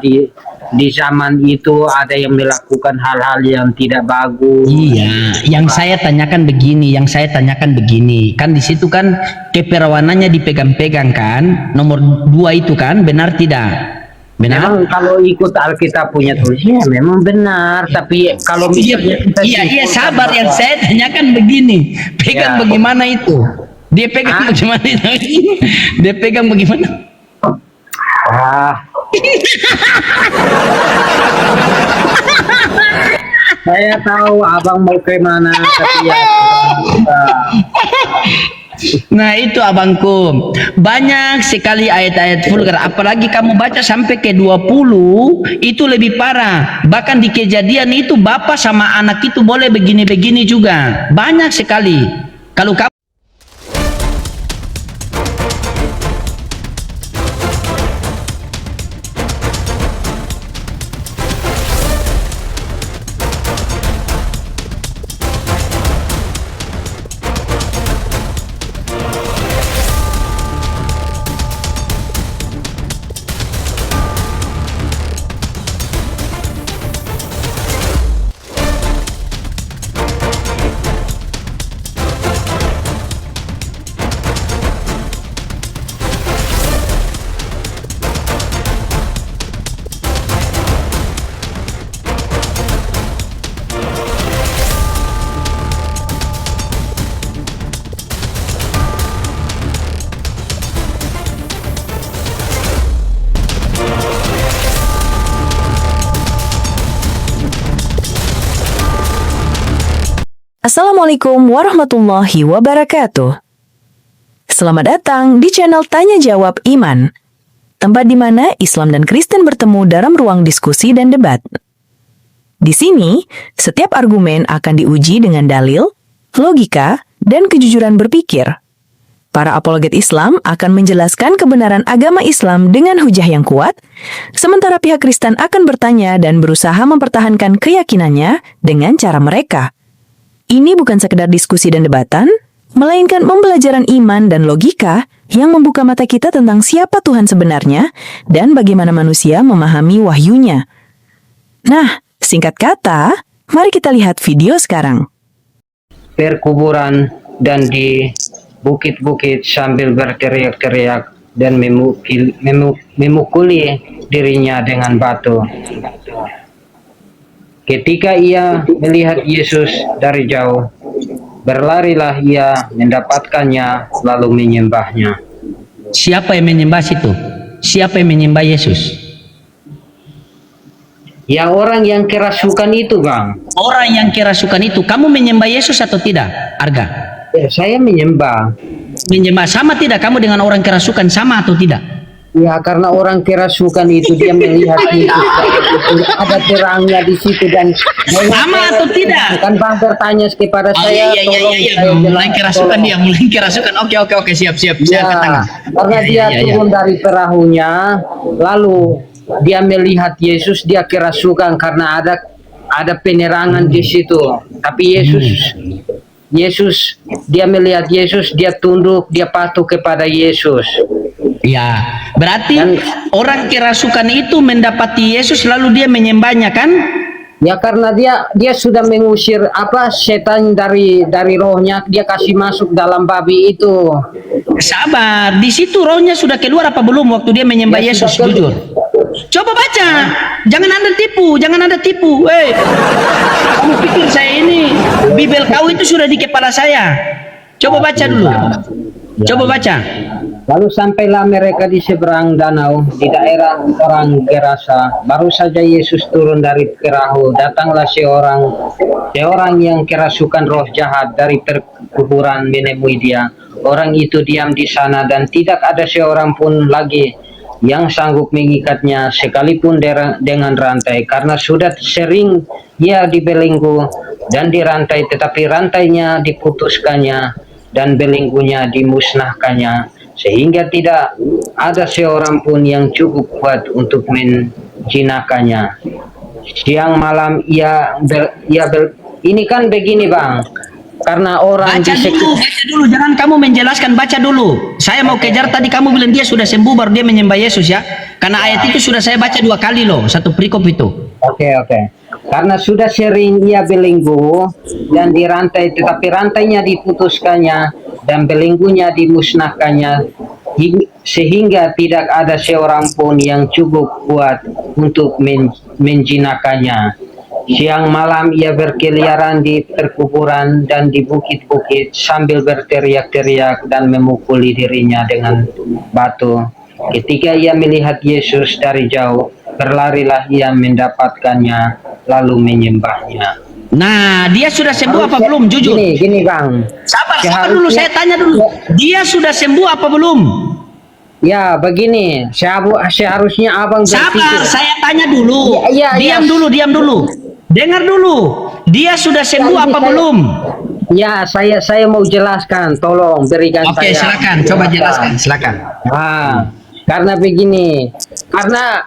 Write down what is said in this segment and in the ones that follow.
di zaman itu ada yang melakukan hal-hal yang tidak bagus. Iya, yang saya tanyakan begini, kan di situ kan keperawanannya dipegang-pegang kan, nomor 2 itu kan, benar tidak? Benar? Memang kalau ikut Alkitab punya tulisnya memang benar, tapi kalau misalnya kita Iya, sabar, yang saya tanyakan begini, pegang bagaimana itu? Dia pegang bagaimana itu? Dia pegang bagaimana? Saya tahu abang mau ke mana, tapi ya. Nah itu abangku, banyak sekali ayat-ayat vulgar, apalagi kamu baca sampai ke 20, itu lebih parah. Bahkan di Kejadian itu bapak sama anak itu boleh begini-begini juga, banyak sekali. Kalau kamu Assalamualaikum warahmatullahi wabarakatuh. Selamat datang di channel Tanya Jawab Iman, tempat di mana Islam dan Kristen bertemu dalam ruang diskusi dan debat. Di sini, setiap argumen akan diuji dengan dalil, logika, dan kejujuran berpikir. Para apologet Islam akan menjelaskan kebenaran agama Islam dengan hujah yang kuat, sementara pihak Kristen akan bertanya dan berusaha mempertahankan keyakinannya dengan cara mereka. Ini bukan sekedar diskusi dan debatan, melainkan pembelajaran iman dan logika yang membuka mata kita tentang siapa Tuhan sebenarnya dan bagaimana manusia memahami wahyunya. Nah, singkat kata, mari kita lihat video sekarang. Perkuburan dan di bukit-bukit sambil berteriak-teriak dan memukuli dirinya dengan batu. Ketika ia melihat Yesus dari jauh, berlarilah ia mendapatkannya lalu menyembahnya. siapa yang menyembah situ? Siapa yang menyembah Yesus? Ya orang yang kerasukan itu, Bang. Orang yang kerasukan itu, kamu menyembah Yesus atau tidak, Arga? Ya, saya menyembah. Menyembah sama tidak kamu dengan orang kerasukan, sama atau tidak? Ya karena orang kerasukan itu dia melihat Yesus, ada terangnya di situ dan sama atau tidak? Kan Bang bertanya kepada saya. Iya. Mulai kerasukan dia, mulai kerasukan. Oke, siap. Saya angkat tangan. Karena dia turun dari perahunya, lalu dia melihat Yesus, dia kerasukan karena ada penerangan di situ. Tapi Yesus, dia melihat Yesus, dia tunduk, dia patuh kepada Yesus. Ya, berarti orang kerasukan itu mendapati Yesus lalu dia menyembahnya kan? Ya karena dia sudah mengusir setan dari rohnya, dia kasih masuk dalam babi itu. Sabar, di situ rohnya sudah keluar apa belum waktu dia menyembah Yesus? Jujur. Coba baca, jangan anda tipu. Kamu pikir saya ini Bibel kau itu sudah di kepala saya? Coba baca dulu. Coba baca. Lalu sampailah mereka di seberang danau, di daerah orang Gerasa. Baru saja Yesus turun dari perahu, datanglah seorang yang kerasukan roh jahat dari perkuburan menemui dia. Orang itu diam di sana dan tidak ada seorang pun lagi yang sanggup mengikatnya sekalipun dengan rantai, karena sudah sering ia dibelenggu dan dirantai, tetapi rantainya diputuskannya dan belenggunya dimusnahkannya, sehingga tidak ada seorang pun yang cukup kuat untuk menjinakkannya. Siang malam ini kan begini Bang, karena orang baca dulu, jangan kamu menjelaskan, baca dulu. Saya mau kejar tadi kamu bilang dia sudah sembuh baru dia menyembah Yesus ya. Karena ayat itu sudah saya baca 2 kali loh, satu perikop itu. Oke. Karena sudah sering ia belenggu dan dirantai, tetapi rantainya diputuskannya dan belenggunya dimusnahkannya, sehingga tidak ada seorang pun yang cukup kuat untuk menjinakkannya. Siang malam ia berkeliaran di perkuburan dan di bukit-bukit sambil berteriak-teriak dan memukuli dirinya dengan batu. Ketika ia melihat Yesus dari jauh, berlarilah ia mendapatkannya lalu menyembahnya. Nah, dia sudah sembuh apa belum? Jujur. Gini Bang. Sabar dulu, saya tanya dulu. Dia sudah sembuh apa belum? Ya, begini. Seharusnya Abang Sabar, berpikir. saya tanya dulu. Diam dulu. Dengar dulu. Dia sudah sembuh apa belum? Ya, saya mau jelaskan. Tolong berikan Oke, saya. silakan. Coba jelaskan, silakan. Nah, karena begini. Karena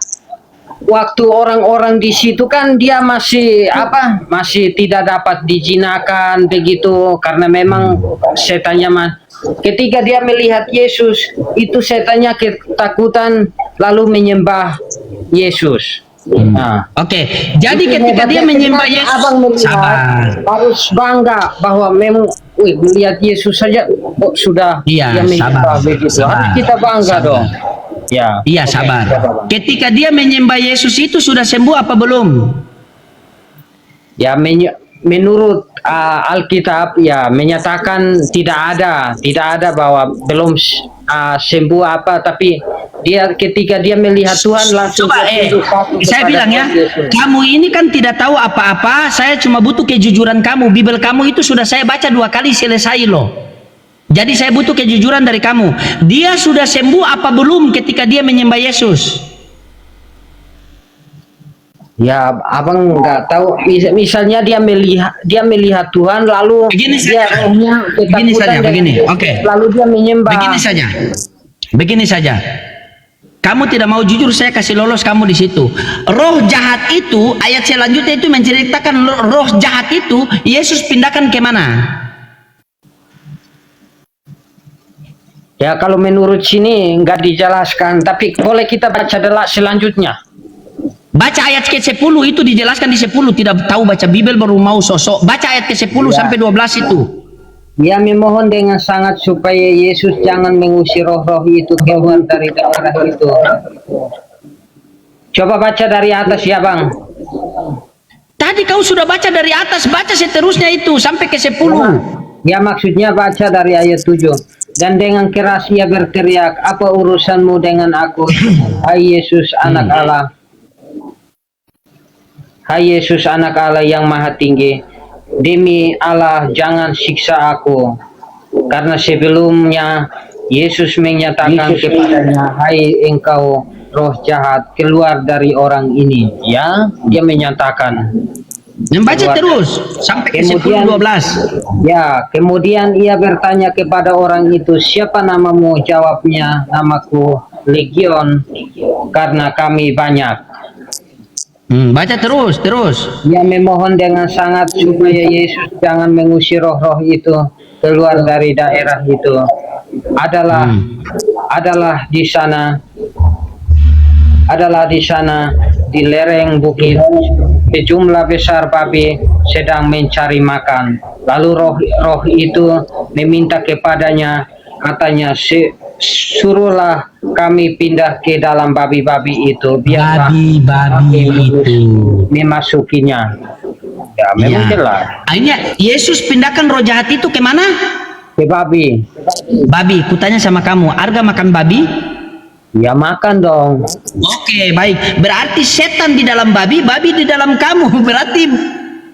waktu orang-orang di situ kan dia masih tidak dapat dijinakan begitu, karena memang setannya ketika dia melihat Yesus itu setannya ketakutan lalu menyembah Yesus. Nah, Oke, jadi ketika dia menyembah Yesus, Abang melihat, sabar. harus bangga bahwa memang melihat Yesus saja sudah Iya, dia menyembah sabar, begitu. sabar, Harus kita bangga sabar. dong. Ya. Iya, Oke, sabar. siapa, Bang? Ketika dia menyembah Yesus itu sudah sembuh apa belum? Ya, menurut Alkitab ya menyatakan tidak ada bahwa belum sembuh apa, tapi ketika dia melihat Tuhan langsung Coba tertunduk saya kepada bilang ya, Tuhan Yesus. kamu ini kan tidak tahu apa-apa, saya cuma butuh kejujuran kamu. Bibel kamu itu sudah saya baca 2 kali selesai loh. Jadi saya butuh kejujuran dari kamu. Dia sudah sembuh apa belum ketika dia menyembah Yesus? Ya, Abang nggak tahu. Misalnya dia melihat Tuhan lalu Begini dia saja. rohnya Begini ketakutan saja, dan begini. Oke. lalu dia menyembah. Begini saja. Kamu tidak mau jujur, saya kasih lolos kamu di situ. Roh jahat itu, ayat selanjutnya itu menceritakan roh jahat itu Yesus pindahkan ke mana? Ya, kalau menurut sini nggak dijelaskan, tapi boleh kita baca selanjutnya. Baca ayat ke-10 itu dijelaskan di 10, tidak tahu baca Bibel baru mau sosok. Baca ayat ke-10 sampai 12 itu. Dia memohon dengan sangat supaya Yesus jangan mengusir roh-roh itu keluar dari daerah itu. Coba baca dari atas ya Bang. Tadi kau sudah baca dari atas, baca seterusnya itu sampai ke-10. Ya, maksudnya baca dari ayat 7. Dan dengan keras ia berteriak, apa urusanmu dengan aku, hai Yesus anak Allah? Hai Yesus anak Allah yang maha tinggi, demi Allah jangan siksa aku. Karena sebelumnya Yesus menyatakan kepadanya, hai engkau roh jahat, keluar dari orang ini. Ya, dia menyatakan. Membaca terus sampai ke 10 12. Ya, kemudian ia bertanya kepada orang itu, siapa namamu? Jawabnya, namaku Legion, karena kami banyak. Baca terus. Ia memohon dengan sangat supaya Yesus jangan mengusir roh-roh itu keluar dari daerah itu. Adalah di sana di lereng bukit sejumlah besar babi sedang mencari makan. Lalu roh itu meminta kepadanya, katanya, suruhlah kami pindah ke dalam babi-babi itu, biarlah Babi itu memasukinya. Ya, memang jelas. Akhirnya Yesus pindahkan roh jahat itu ke mana? Ke babi. Babi. Kutanya sama kamu, Arga makan babi? Ya, makan dong. Oke, baik. Berarti setan di dalam babi, babi di dalam kamu. Berarti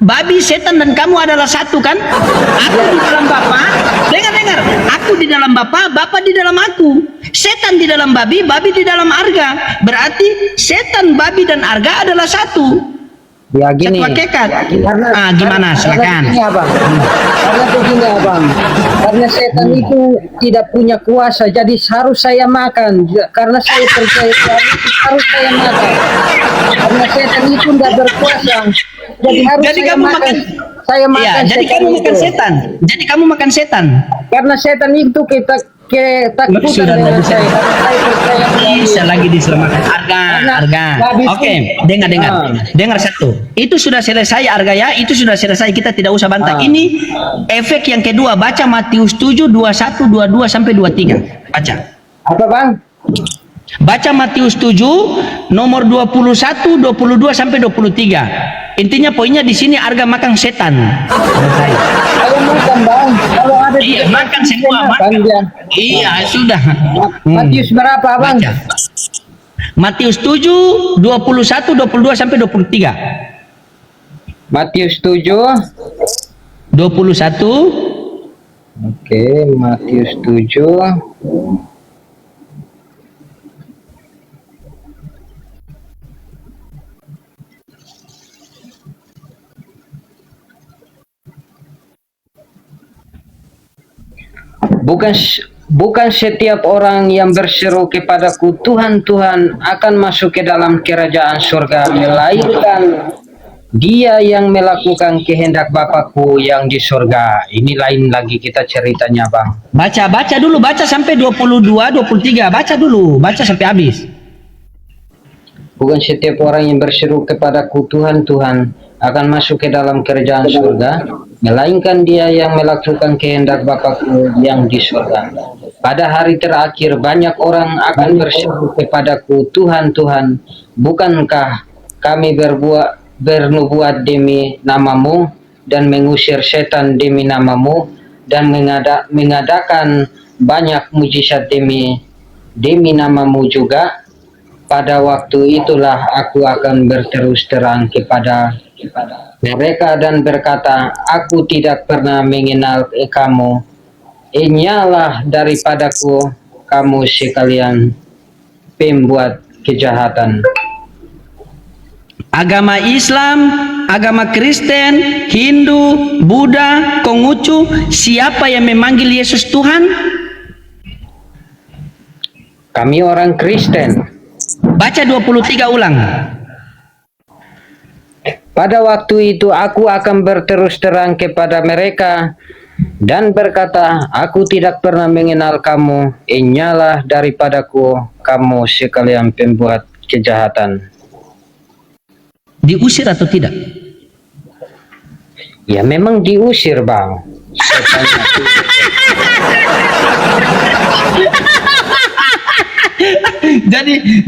babi, setan dan kamu adalah satu kan? Aku di dalam Bapa. Dengar. Aku di dalam Bapa, Bapa di dalam aku. Setan di dalam babi, babi di dalam Arga. Berarti setan, babi dan Arga adalah satu. Ya, gini. Satu hakikat. Karena, Gimana? Silakan. Karena begini abang. Karena setan itu tidak punya kuasa, jadi harus saya makan. Karena saya percaya harus saya makan. Karena setan itu tidak berkuasa, jadi harus Jadi saya kamu makan. Saya makan. Iya, jadi kamu makan setan. Jadi kamu makan setan. Karena setan itu ketakutan Sudah dengan bisa. saya. Saya percaya Bisa lagi diselamatkan. Arga. Habis Oke, itu- dengar satu. Itu sudah selesai Arga ya. Itu sudah selesai. Kita tidak usah bantah. Ini efek yang kedua. Baca Matius 7 21 22 sampai 23. Baca. Apa bang? Baca Matius 7 nomor 21 22 sampai 23. Intinya poinnya di sini Arga makan setan. Selesai. Kalau makan bang, kalau ada Iya, di- makan semua, makan. dia. Iya, sudah. Matius berapa bang? Baca. Matius 7 21 22 sampai 23. Matius 7. 21 Oke, Matius 7. Bukan setiap orang yang berseru kepadaku Tuhan Tuhan akan masuk ke dalam kerajaan surga, melainkan dia yang melakukan kehendak Bapakku yang di surga. Ini lain lagi kita ceritanya bang. baca dulu, baca sampai 22 23. Baca dulu, baca sampai habis. Bukan setiap orang yang berseru kepadaku Tuhan Tuhan akan masuk ke dalam kerajaan surga, melainkan dia yang melakukan kehendak Bapakku yang di surga. Pada hari terakhir banyak orang akan berseru kepadaku Tuhan Tuhan, bukankah kami bernubuat demi namamu dan mengusir setan demi namamu dan mengadakan banyak mujizat demi namamu juga? Pada waktu itulah aku akan berterus terang kepada mereka dan berkata, aku tidak pernah mengenal kamu. Inyalah daripadaku kamu sekalian pembuat kejahatan. Agama Islam, agama Kristen, Hindu, Buddha, Konghucu, siapa yang memanggil Yesus Tuhan? Kami orang Kristen. Baca 23 ulang. Pada waktu itu aku akan berterus terang kepada mereka dan berkata, aku tidak pernah mengenal kamu, inyalah daripadaku kamu sekalian pembuat kejahatan. Diusir atau tidak? Ya memang diusir bang. Setannya.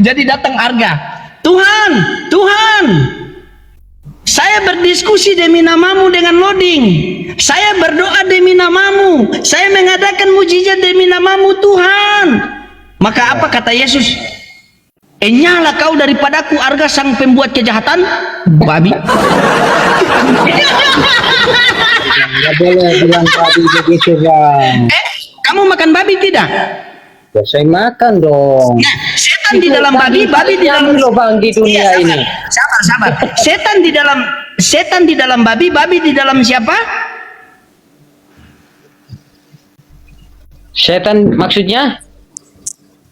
jadi datang Arga. Tuhan, saya berdiskusi demi namamu dengan loading. Saya berdoa demi namamu. Saya mengadakan mujizat demi namamu Tuhan. Maka apa kata Yesus? Enyalah kau daripadaku Arga sang pembuat kejahatan, babi. Nggak boleh bilang babi begitu bang. Kamu makan babi tidak? Ya saya makan dong. Nah, setan di dalam babi di dalam loh bang di dunia Iya, ini. Sabar. Setan di dalam babi di dalam siapa? Setan maksudnya?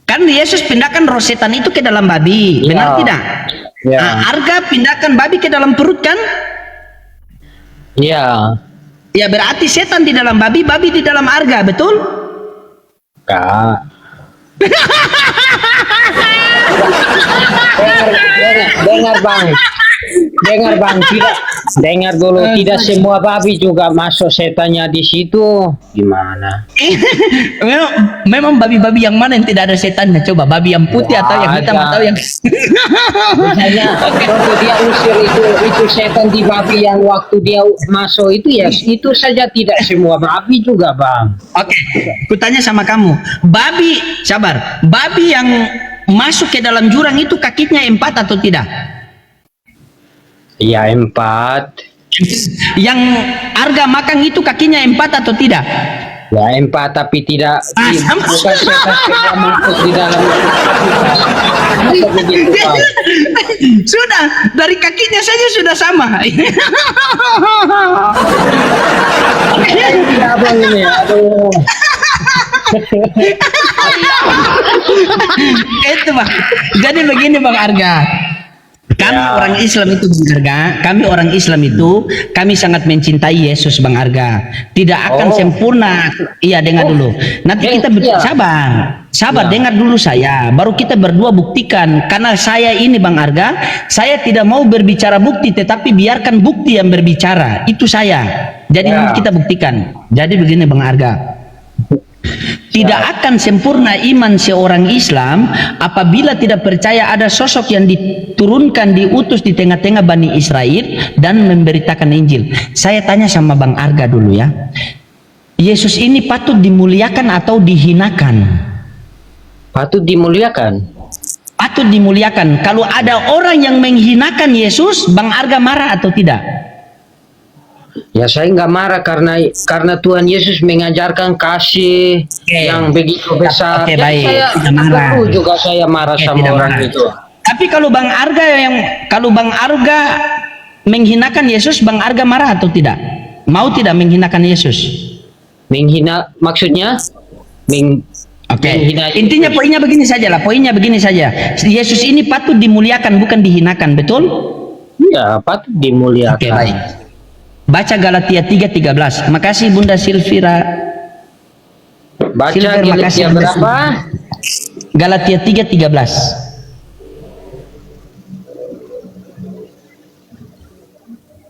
Kan Yesus pindahkan roh setan itu ke dalam babi, benar Ya. tidak? Ya. Nah, Arga pindahkan babi ke dalam perut kan? Ya. Ya berarti setan di dalam babi di dalam Arga, betul? Kak. dengar bang, dengar dulu, tidak semua babi juga masuk setannya di situ. Gimana? memang babi-babi yang mana yang tidak ada setannya? Coba babi yang putih atau yang hitam Ada. atau yang Misalnya waktu dia usir itu setan di babi yang waktu dia masuk itu ya itu saja tidak semua babi juga bang. Oke, kutanya sama kamu, babi yang masuk ke dalam jurang itu kakinya 4 atau tidak? Ya 4. Yang Arga makan itu kakinya 4 atau tidak? Ya 4 tapi tidak sama. bukan setan semua masuk di dalam. Masa begitu bang? Sudah, dari kakinya saja sudah sama. Tidak bang ini, aduh. Itu bang. Jadi begini bang Arga. Kami orang Islam itu Bang Arga, kami orang Islam itu kami sangat mencintai Yesus Bang Arga. Tidak akan sempurna. Iya, dengar dulu. Nanti kita sabar, dengar dulu saya. Baru kita berdua buktikan. Karena saya ini Bang Arga, saya tidak mau berbicara bukti, tetapi biarkan bukti yang berbicara. Itu saya. Jadi nanti kita buktikan. Jadi begini Bang Arga. Tidak akan sempurna iman seorang Islam apabila tidak percaya ada sosok yang diturunkan, diutus di tengah-tengah Bani Israel dan memberitakan Injil. Saya tanya sama Bang Arga dulu ya. Yesus ini patut dimuliakan atau dihinakan? Patut dimuliakan. Patut dimuliakan. Kalau ada orang yang menghinakan Yesus, Bang Arga marah atau tidak? Ya saya nggak marah karena Tuhan Yesus mengajarkan kasih yang begitu besar. Oke, Ya, baik. saya Tidak marah. perlu juga saya marah sama tidak orang marah. itu. Tapi kalau Bang Arga menghinakan Yesus, Bang Arga marah atau tidak? Mau tidak menghinakan Yesus? Menghina maksudnya? Oke. Menghina Yesus. Intinya poinnya begini saja lah. Poinnya begini saja. Yesus ini patut dimuliakan bukan dihinakan, betul? Ya patut dimuliakan. Oke, baik. Baca Galatia 3:13. Makasih Bunda Silvira. Baca Silver, makasih Galatia Bunda berapa? Galatia 3:13.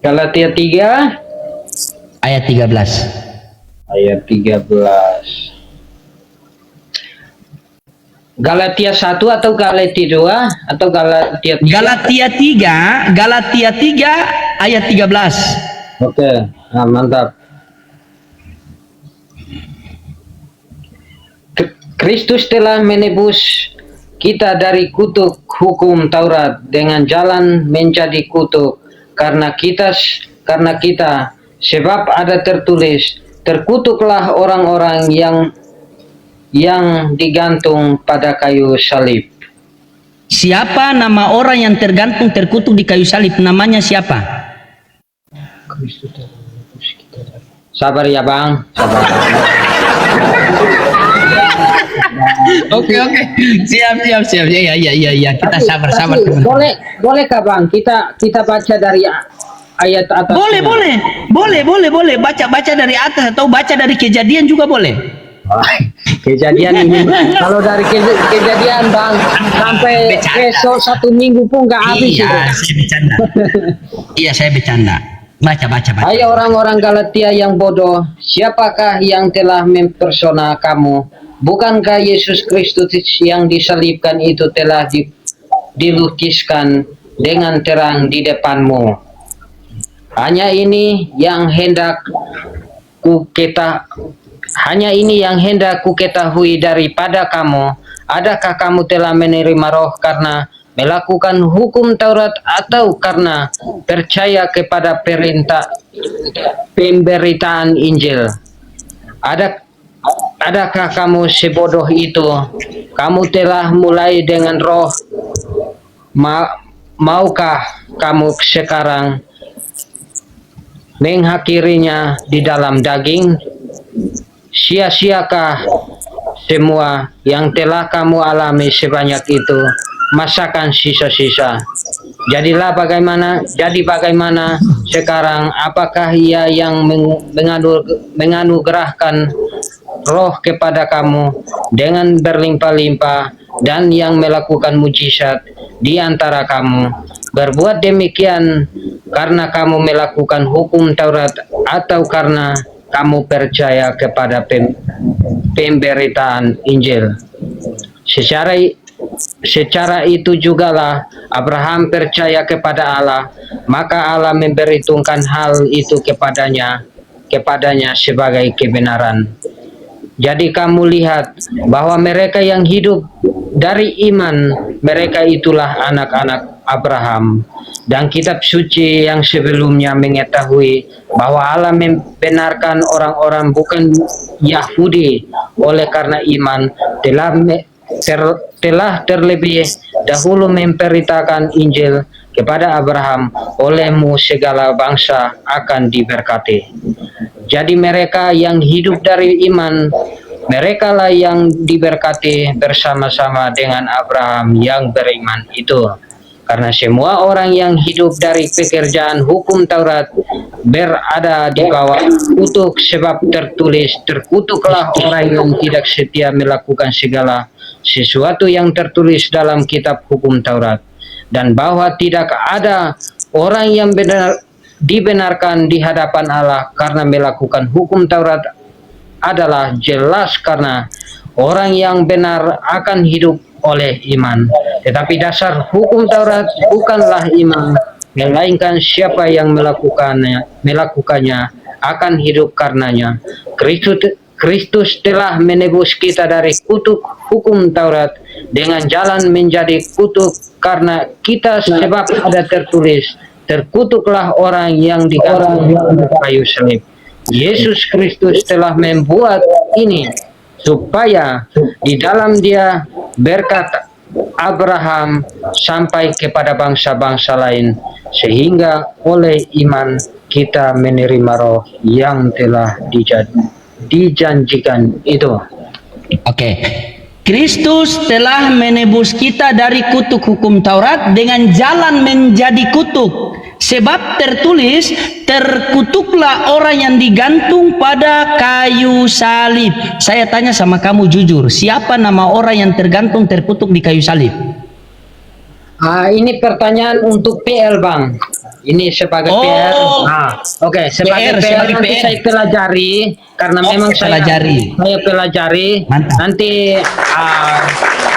Galatia 3 Ayat 13. ayat 13. Galatia 1 atau Galatia 2 atau Galatia 3? Galatia 3 ayat 13. Oke, nah, mantap. Kristus telah menebus kita dari kutuk hukum Taurat dengan jalan menjadi kutuk karena kita sebab ada tertulis, terkutuklah orang-orang yang digantung pada kayu salib. Siapa nama orang yang tergantung terkutuk di kayu salib? Namanya siapa? Sabar ya Bang, sabar. Oke. Siap. Ya. Kita sabar teman. Bolehkah Bang kita baca dari ayat atas? Boleh. Baca dari atas atau baca dari Kejadian juga boleh. Kejadian ini kalau dari kejadian Bang sampai besok 1 minggu pun nggak habis. Iya, saya bercanda. Iya, saya bercanda. Baca. Hai orang-orang Galatia yang bodoh, siapakah yang telah mempersona kamu? Bukankah Yesus Kristus yang disalibkan itu telah dilukiskan dengan terang di depanmu? Hanya ini yang hendak ku ketahui daripada kamu. Adakah kamu telah menerima roh karena melakukan hukum Taurat atau karena percaya kepada pemberitaan Injil? Adakah kamu sebodoh itu? Kamu telah mulai dengan roh. Maukah kamu sekarang mengakhirinya di dalam daging? Sia-siakah semua yang telah kamu alami sebanyak itu? Masakan sisa-sisa. Jadi bagaimana sekarang? Apakah ia yang menganugerahkan roh kepada kamu dengan berlimpah-limpah dan yang melakukan mujizat di antara kamu? Berbuat demikian karena kamu melakukan hukum Taurat atau karena kamu percaya kepada pemberitaan Injil? Secara itu jugalah Abraham percaya kepada Allah, maka Allah memperhitungkan hal itu kepadanya sebagai kebenaran. Jadi kamu lihat bahwa mereka yang hidup dari iman, mereka itulah anak-anak Abraham. Dan kitab suci yang sebelumnya mengetahui bahwa Allah membenarkan orang-orang bukan Yahudi oleh karena iman telah terlebih dahulu memberitakan Injil kepada Abraham, olehmu segala bangsa akan diberkati. Jadi mereka yang hidup dari iman, merekalah yang diberkati bersama-sama dengan Abraham yang beriman itu. Karena semua orang yang hidup dari pekerjaan hukum Taurat berada di bawah kutuk, sebab tertulis, terkutuklah orang yang tidak setia melakukan segala sesuatu yang tertulis dalam kitab hukum Taurat, dan bahwa tidak ada orang yang dibenarkan di hadapan Allah karena melakukan hukum Taurat adalah jelas, karena orang yang benar akan hidup oleh iman. Tetapi dasar hukum Taurat bukanlah iman, melainkan siapa yang melakukannya akan hidup karenanya. Kristus telah menebus kita dari kutuk hukum Taurat dengan jalan menjadi kutuk karena kita, sebab ada tertulis, terkutuklah orang yang digantung pada kayu salib. Yesus Kristus telah membuat ini supaya di dalam Dia berkat Abraham sampai kepada bangsa-bangsa lain, sehingga oleh iman kita menerima roh yang telah dijanjikan itu. Oke. Kristus telah menebus kita dari kutuk hukum Taurat dengan jalan menjadi kutuk. Sebab tertulis, terkutuklah orang yang digantung pada kayu salib. Saya tanya sama kamu jujur, siapa nama orang yang tergantung terkutuk di kayu salib? Ini pertanyaan untuk PL, Bang. Ini sebagai PR. Oke, sebagai PR nanti saya pelajari, karena memang saya pelajari. Mantap. Nanti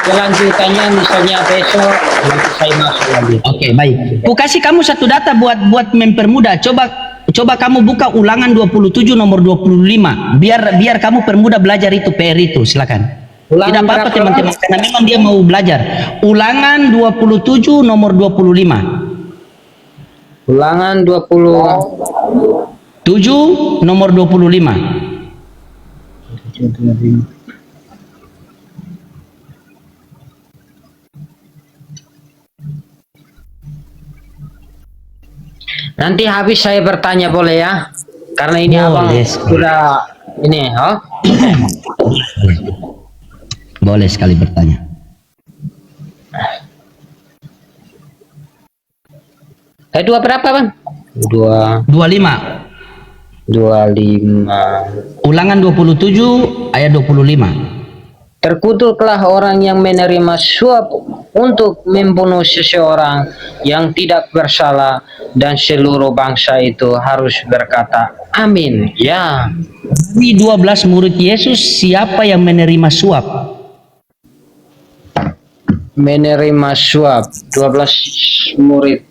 kelanjutannya misalnya besok nanti saya masuk lagi. Oke, baik. Ku kasih kamu satu data buat mempermudah. Coba kamu buka Ulangan 27 nomor 25. Biar kamu permudah belajar itu PR itu. Silakan. Tidak apa-apa teman-teman, karena memang dia mau belajar. Ulangan 27 nomor 25. Ulangan 7 nomor 25. Nanti habis saya bertanya, boleh ya? Karena ini abang sudah ini, Boleh sekali bertanya. Dua berapa, Bang? 25. 25. Ulangan 27 ayat 25. Terkutuklah orang yang menerima suap untuk membunuh seseorang yang tidak bersalah, dan seluruh bangsa itu harus berkata amin. Ya. Di 12 murid Yesus, siapa yang menerima suap? Menerima suap 12 murid.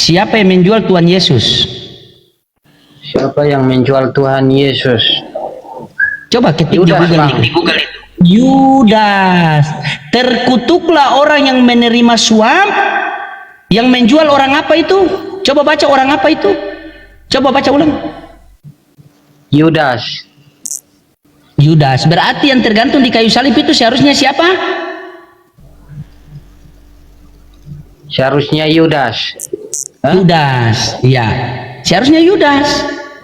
Siapa yang menjual Tuhan Yesus? Siapa yang menjual Tuhan Yesus? Coba ketik di Google itu. Yudas. Terkutuklah orang yang menerima suap, yang menjual orang apa itu? Coba baca orang apa itu? Coba baca ulang. Yudas. Yudas. Berarti yang tergantung di kayu salib itu seharusnya siapa? Seharusnya Yudas. Yudas, ya. Seharusnya Yudas.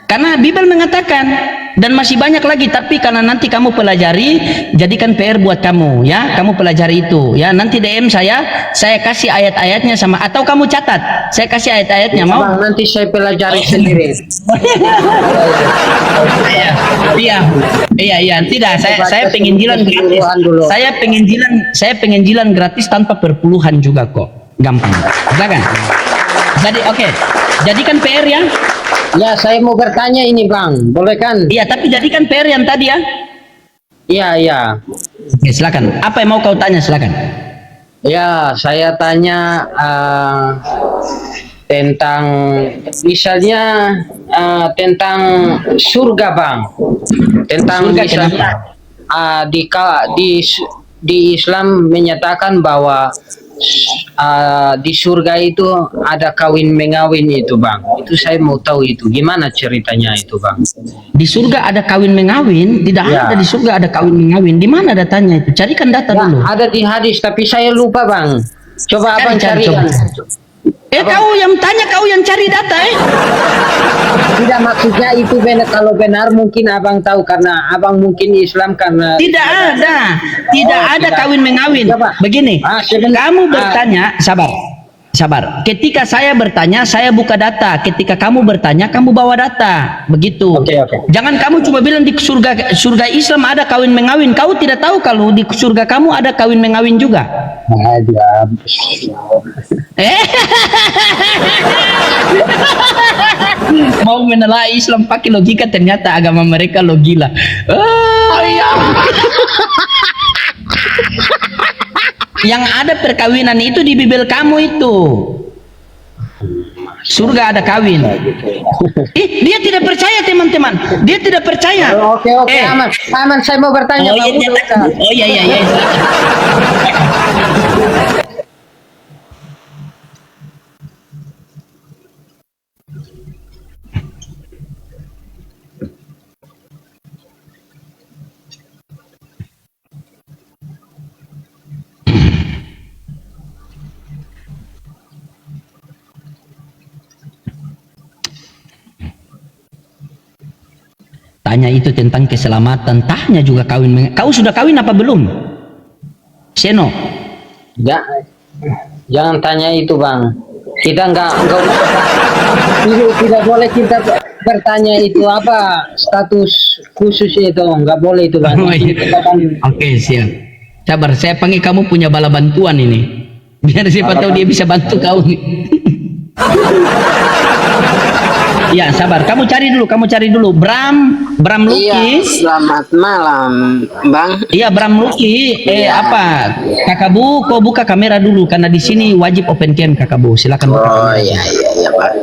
Karena Bible mengatakan, dan masih banyak lagi, tapi karena nanti kamu pelajari, jadikan PR buat kamu, ya. Kamu pelajari itu, ya. Nanti DM saya kasih ayat-ayatnya sama, atau kamu catat, saya kasih ayat-ayatnya, mau? Bang, nanti saya pelajari sendiri. Iya, tidak. Saya pengen jalan gratis. Saya pengen jalan gratis tanpa perpuluhan juga kok. Gampang. Silakan. Jadi oke. Jadikan PR ya. Ya, saya mau bertanya ini, Bang. Boleh kan? Iya, tapi jadikan PR yang tadi ya. Iya. Oke, silakan. Apa yang mau kau tanya, silakan. Ya, saya tanya tentang misalnya tentang surga, Bang. Tentang Surga, misalnya di Islam menyatakan bahwa di surga itu ada kawin mengawin itu, Bang. Itu saya mau tahu itu gimana ceritanya itu, Bang. Di surga ada kawin mengawin? Tidak ada di surga ada kawin mengawin. Di mana datanya itu? Carikan data dulu. Ada di hadis tapi saya lupa, Bang. Coba abang cari. Kau yang tanya, kau yang cari data Tidak, maksudnya itu benar, kalau benar mungkin abang tahu karena abang mungkin Islam karena Tidak ada, tidak Oh, ada tidak. kawin mengawin. Coba. Begini, kamu bertanya, sabar. Ketika saya bertanya, saya buka data. Ketika kamu bertanya, kamu bawa data. Begitu. Oke. Jangan kamu cuma bilang di surga Islam ada kawin mengawin. Kau tidak tahu kalau di surga kamu ada kawin mengawin juga. Ada. Mau menelaah Islam pakai logika, ternyata agama mereka logila. Yang ada perkawinan itu di Bibel kamu itu. Surga ada kawin. Dia tidak percaya, teman-teman. Dia tidak percaya. Oke, aman. Saya mau bertanya. Oh iya. Tanya itu tentang keselamatan, tanya juga kawin. Kau sudah kawin apa belum? Seno. Jangan tanya itu, Bang. Kita nggak tidak boleh kita bertanya itu apa status khusus itu, nggak boleh itu, Bang. Oh, iya. Oke, siap. Sabar, saya panggil kamu punya bala bantuan ini. Biar siapa tahu dia bisa bantu kau nih. Ya, sabar. Kamu cari dulu. Bram Luki. Iya, selamat malam, Bang. Iya, Bram Luki. Apa? Kakak Bu, kau buka kamera dulu karena di sini wajib open cam, Kakak Bu. Silakan buka kamera. Oh iya, Bang.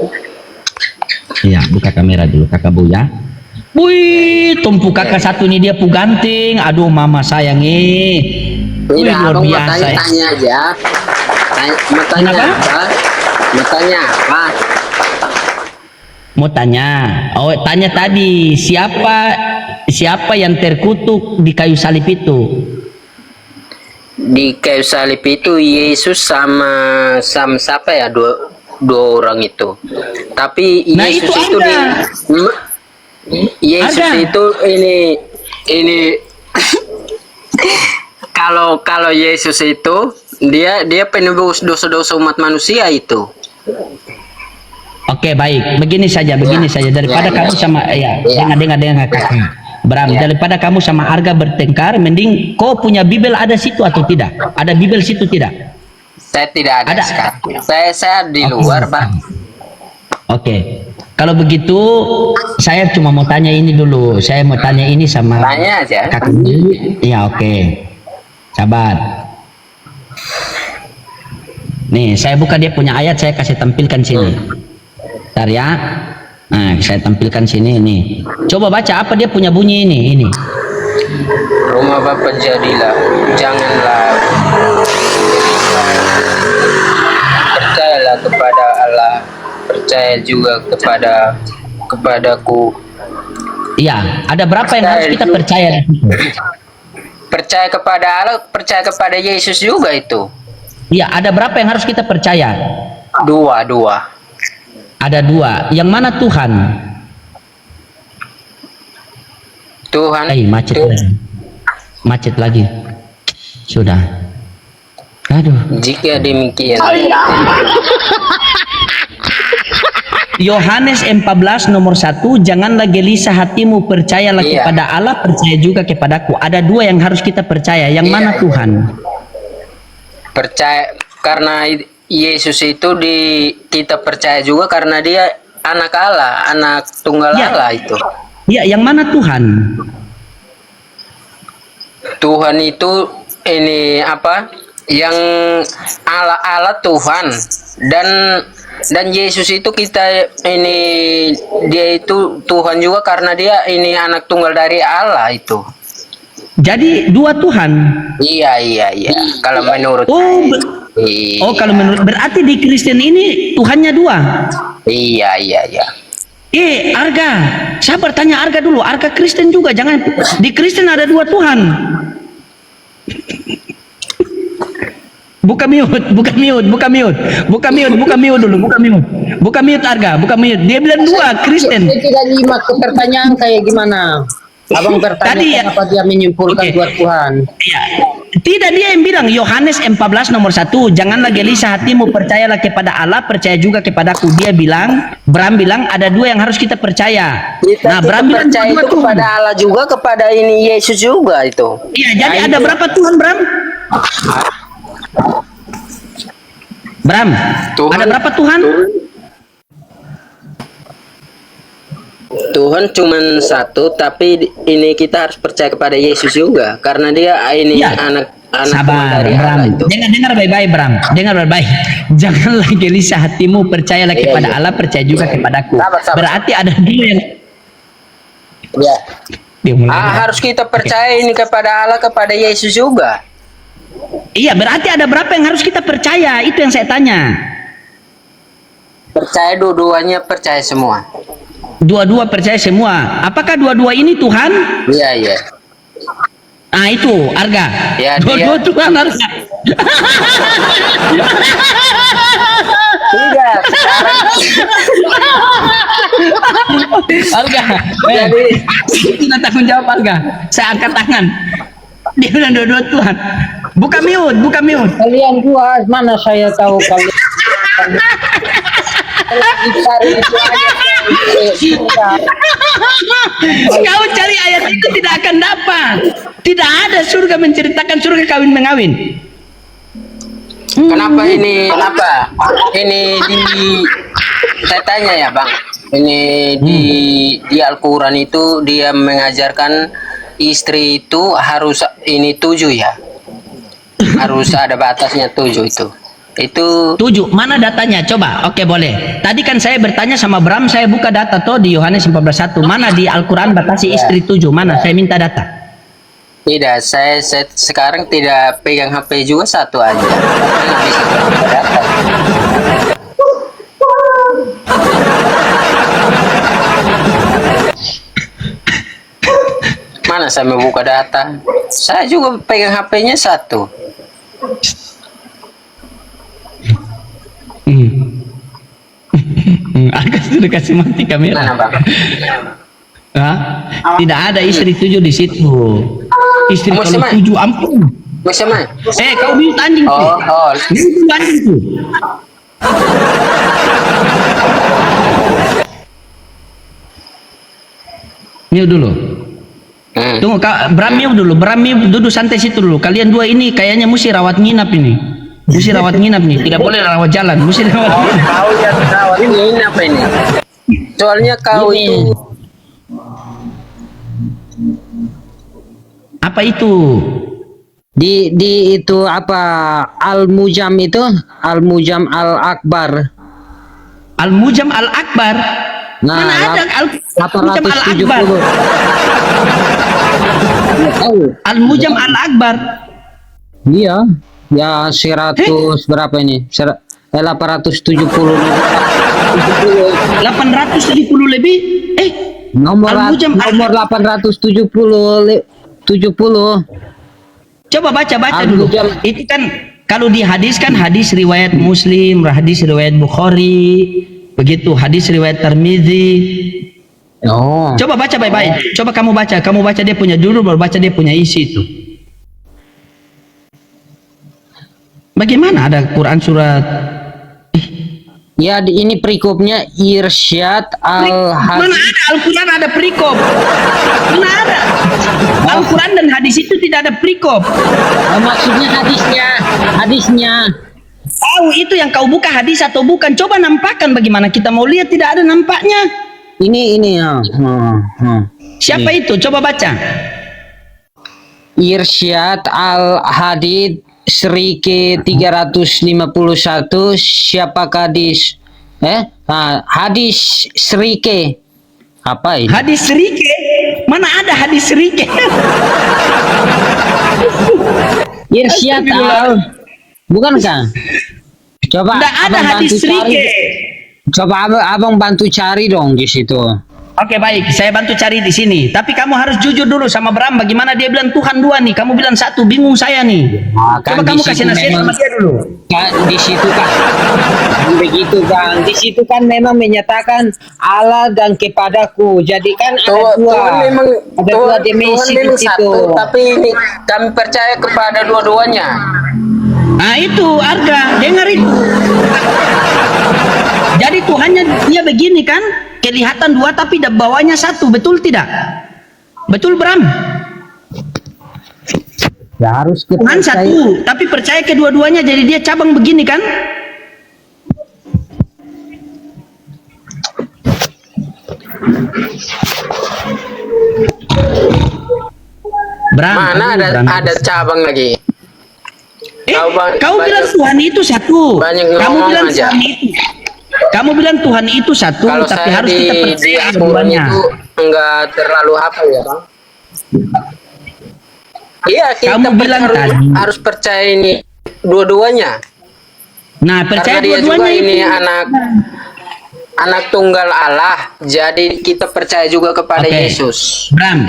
Iya, buka kamera dulu, Kakak Bu ya. Wih, tumpu kakak satu ini dia puganting. Aduh, mama sayang Wih, luar Abang mau biasa. tanya aja. Mau tanya Kenapa? apa? Mau tanya apa? Mau tanya. Oh, tanya tadi siapa yang terkutuk di kayu salib itu? Di kayu salib itu Yesus sama siapa ya, dua orang itu. Tapi Nah, Yesus itu itu Yesus Ada. itu ini kalau Yesus itu dia penebus dosa-dosa umat manusia itu. Oke, baik. Begini saja daripada kamu sama dengar kakak. Bram, daripada kamu sama Arga bertengkar, mending kau punya Bibel ada situ atau tidak? Ada Bibel situ tidak? Saya tidak ada, Ada. sekarang. Saya di luar, Pak. Oke. Kalau begitu, saya cuma mau tanya ini dulu. Saya mau tanya ini sama Tanya aja. kakak. Iya, oke. Sabar. Nih, saya buka dia punya ayat, saya kasih tampilkan sini. Bentar ya. Nah, saya tampilkan sini nih. Coba baca apa dia punya bunyi ini. Rumah Bapa jadilah, janganlah percayalah kepada Allah, percaya juga kepadaku. Iya, ada berapa yang harus kita percaya? Percaya kepada Allah, percaya kepada Yesus juga itu. Iya, ada berapa yang harus kita percaya? Dua. Ada dua. Yang mana Tuhan? Tuhan. Macet lagi. Sudah. Aduh. Jika demikian. Yohanes 14 nomor 1, janganlah gelisah hatimu, percayalah kepada Allah, percaya juga kepadaku. Ada dua yang harus kita percaya. Yang mana Tuhan? Percaya karena Yesus itu kita percaya juga karena dia anak Allah, anak tunggal Allah itu. Iya, yang mana Tuhan? Tuhan itu ini apa? Yang Allah Tuhan dan Yesus itu kita ini dia itu Tuhan juga karena dia ini anak tunggal dari Allah itu. Jadi dua Tuhan. Iya. Kalau menurut kalau menurut berarti di Kristen ini Tuhannya dua. Iya. Arga, sabar, tanya Arga dulu. Arga Kristen juga, jangan di Kristen ada dua Tuhan. Buka mute, buka mute, buka mute, buka mute, buka mute dulu, buka mute, buka mute Arga, buka mute. Dia bilang dua Kristen. Saya tidak nyimak ke pertanyaan kayak gimana. Abang bertanya Tadi ya. kenapa dia menyimpulkan Oke. buat Tuhan. Iya. Tidak, dia yang bilang Yohanes 14 nomor 1, janganlah gelisah hatimu, percayalah kepada Allah, percaya juga kepadaku. Dia bilang, Bram bilang ada dua yang harus kita percaya. Kita Nah, Bram bilang percaya dua itu Tuhan. kepada Allah juga, kepada ini Yesus juga itu. Iya, jadi Nah, ada itu. berapa Tuhan, Bram? Bram, Tuhan. ada berapa Tuhan? Tuhan cuma satu, tapi ini kita harus percaya kepada Yesus juga, karena dia ini Iya. anak Sabar, dari Bram. Allah itu. Dengar baik-baik, Bram. Dengar baik-baik. Janganlah gelisah hatimu, percayalah Iya, kepada iya. Allah, percaya juga kepadaku. Sabar. Berarti ada dua yang Ya. dia mulai. Harus kita percaya ini kepada Allah, kepada Yesus juga. Iya, berarti ada berapa yang harus kita percaya? Itu yang saya tanya. Percaya dua-duanya, percaya semua. Dua-dua percaya semua. Apakah dua-dua ini Tuhan? Iya, iya. Ah, itu Arga. Ya, Dua-dua dia- Tuhan Arga. Tidak, sekarang Arga. Jadi- Kita tanggung jawab Arga. Saya angkat tangan. Dia bilang dua-dua Tuhan. Buka mute, buka mute. Kalian dua, mana saya tahu kalian. Lagi cari itu aja. Kau cari ayat itu tidak akan dapat. Tidak ada surga menceritakan surga kawin mengawin. kenapa ini apa? Ini di saya tanya ya, Bang. Ini di Al-Qur'an itu dia mengajarkan istri itu harus ini 7 ya. Harus ada batasnya 7 itu. Itu 7, mana datanya? Coba, oke boleh. Tadi kan saya bertanya sama Bram, saya buka data toh di Yohanes 14:1. Mana di Al-Quran batasi istri 7? Mana? Saya minta data. tidak, saya sekarang tidak pegang HP juga, satu aja. Nggak bisa buka data. Mana saya mau buka data? Saya juga pegang HP-nya satu. Agak sudah kasih mati kamera. Mana, Bang? Hah? Tidak ada istri 7 di situ. Istri Kamu kalau siapa? 7 ampun. Bisa main? Kau mute anjing tuh. Oh, Mute anjing tuh. Mute dulu. Tunggu, Kak, Bram mute dulu. Bram mute, duduk santai situ dulu. Kalian dua ini kayaknya mesti rawat nginap ini. Mesti rawat nginap nih. Tidak boleh rawat jalan. Mesti rawat nginap. Kau ya kawan ini apa ini? Soalnya kau Ini. itu Apa itu? Di itu apa Al-Mujam itu Al-Mujam Al-Akbar. Al-Mujam Al-Akbar. Nah, Mana ada Al-Mujam Al-Akbar? 870. Tahu? Al-Mujam Al-Akbar. Iya. Ya 100 berapa ini? 870. 870 lebih. Nomor Al-Mujam nomor 870. Coba baca Al-Mujam. dulu. Itu kan kalau di hadis kan hadis riwayat Muslim, hadis riwayat Bukhari, begitu hadis riwayat Tirmizi. Oh. Coba baca baik-baik. Coba kamu baca dia punya judul, baru baca dia punya isi itu. Bagaimana ada Quran surat? Ya ini perikopnya Irsyad Mana Al-Hadis. ada Al-Quran ada perikop? Mana ada? Al-Quran dan hadis itu tidak ada perikop. Maksudnya hadisnya. Tahu itu yang kau buka hadis atau bukan? Coba nampakkan bagaimana kita mau lihat tidak ada nampaknya. Ini ya. Siapa itu? Coba baca. Irsyad Al-Hadid Sri ke 351. Siapakah hadis Sri ke apa ini? Hadis Rike? Mana ada hadis Rike? Irsyad Al, bukankah? Coba Tidak ada abang hadis bantu cari. Rike. Coba abang bantu cari dong di situ. Oke, baik, saya bantu cari di sini. Tapi kamu harus jujur dulu sama Bram. Bagaimana dia bilang Tuhan dua nih? Kamu bilang satu, bingung saya nih. Nah, kan Coba di kamu situ kasih nasihat memang- sama dia dulu. Kan di situ kan begitu bang, di situ kan memang menyatakan Allah dan kepadaku, jadi kan ada dua, Tuhan memang ada dua Tuhan dimensi di memang situ. satu, tapi ini kami percaya kepada dua-duanya. Nah itu Arga, dengar itu. Jadi Tuhannya dia begini kan, kelihatan dua tapi bawahnya satu, betul tidak? Betul Bram? Ya harus kita Tuhan percaya. satu, tapi percaya kedua-duanya, jadi dia cabang begini kan? Bram, Mana aduh, Bram. ada cabang lagi? Kau Kau bilang Tuhan itu satu. banyak Kamu ngomong bilang aja. Tuhan itu. Kamu bilang Tuhan itu satu, Kalau tapi saya harus di, kita di percaya akun kedua-duanya. itu enggak terlalu apa ya bang? Iya kita Kamu bilang tadi. harus percaya ini dua-duanya. Nah, percaya Karena dia juga dua-duanya ini itu. anak tunggal Allah. Jadi kita percaya juga kepada Oke. Yesus. Bram,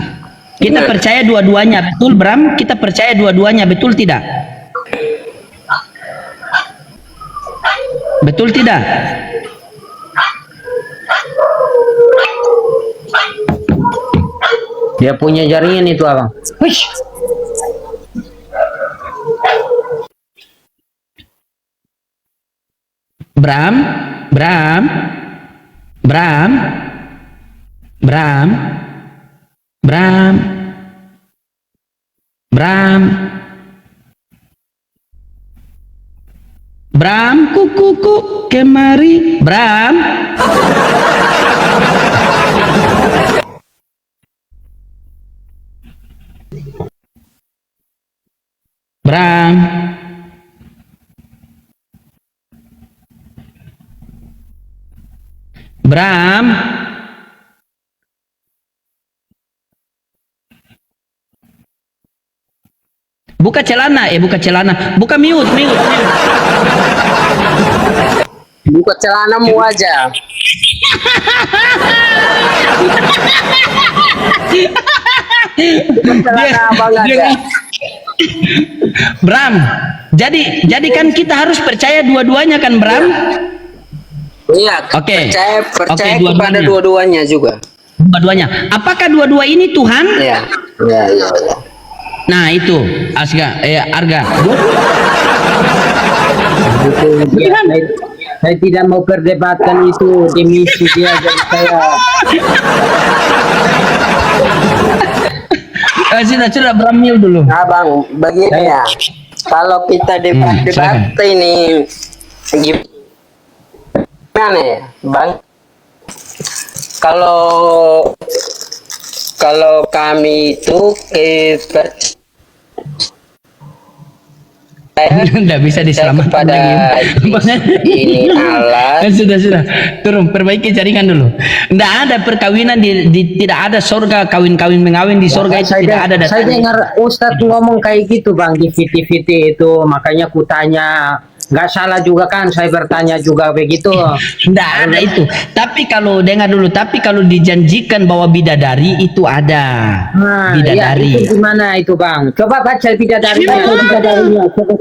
kita Benar. percaya dua-duanya, betul Bram? Kita percaya dua-duanya, betul tidak? Betul tidak? Dia punya jaringan itu abang. Hush. Bram, Bram, Bram, Bram, Bram, Bram, Bram, kuku kemari, Bram. Bram. Bram. Buka celana, buka celana. Buka mute, mute, mute. Buka celanamu aja. Buka celana abang aja. Bram, jadi kan kita harus percaya dua-duanya kan Bram? Iya, Oke. percaya Oke, kepada dua-duanya. dua-duanya juga. Dua-duanya. Apakah dua-dua ini Tuhan? Iya, iya, iya. Nah itu, Arga. Itu dia, saya tidak mau perdebatkan itu dimensi dia, jadi saya Sudah Bram mute dulu. Nah bang, begini ya. Kalau kita debat silakan. ini gimana ya, bang? Kalau kami itu Nggak bisa diselamatkan kepada lagi. ini Allah. Sudah. Turun, perbaiki jaringan dulu. Nggak ada perkawinan tidak ada surga kawin mengawin di surga itu tidak ada saya datanya. dengar Ustadz ngomong kayak gitu bang di VT itu, makanya kutanya. Nggak salah juga kan, saya bertanya juga begitu. Nggak ada itu. Tapi kalau dengar dulu, tapi kalau dijanjikan bahwa bidadari itu ada. Nah, ya, Bidadari. itu gimana itu bang? Coba baca bidadarinya. Memang Bidadarinya. Coba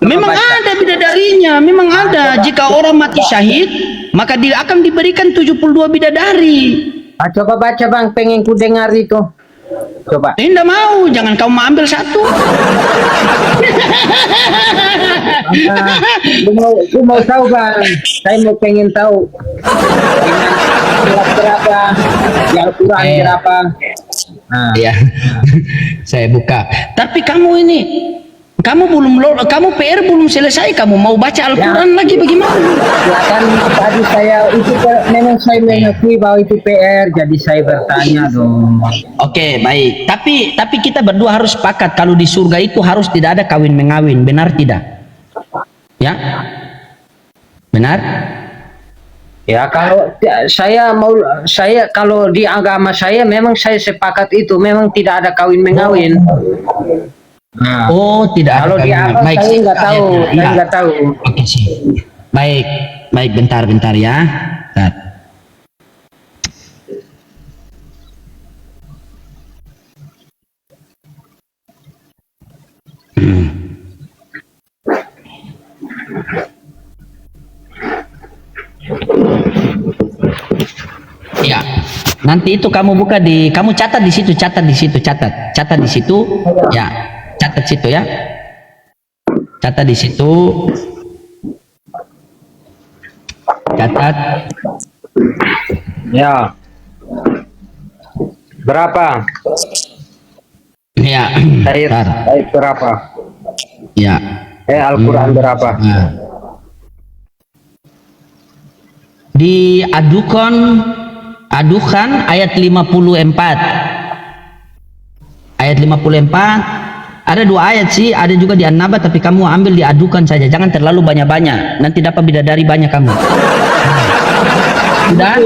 Memang baca. ada bidadarinya, memang ada. Jika orang mati syahid, maka dia akan diberikan 72 bidadari. Coba baca bang, pengen ku dengar itu. Coba. Tidak mau, jangan kau mau ambil satu. Aku mau tahu bang, saya mau pengen tahu. Surat berapa? Yang Quran berapa? Nah, Ya, saya buka. Tapi kamu ini, kamu kamu PR belum selesai. Kamu mau baca Al-Quran lagi bagaimana? ya kan tadi saya itu memang saya mengakui bahwa itu PR, jadi saya bertanya dong. Oke, baik. Tapi kita berdua harus sepakat kalau di surga itu harus tidak ada kawin mengawin, benar tidak? Ya, benar. Ya kalau saya kalau di agama saya memang saya sepakat itu, memang tidak ada kawin mengawin. Nah, Oh, tidak ada kalau di kawin agama mengawin. saya nggak tahu, saya Iya. nggak tahu. Oke sih. Baik, bentar ya. Bentar. Nanti itu kamu buka kamu catat di situ, catat di situ, catat di situ, ya, catat situ ya, catat di situ, catat. Ya. Berapa? Ya, Ayat bentar. berapa? Ya. Al-Quran berapa? Nah. Adukan ayat 54. Ayat 54. Ada 2 ayat sih, ada juga di An-Naba, tapi kamu ambil diadukan saja, jangan terlalu banyak-banyak. Nanti dapat bidadari banyak kamu. Sudah?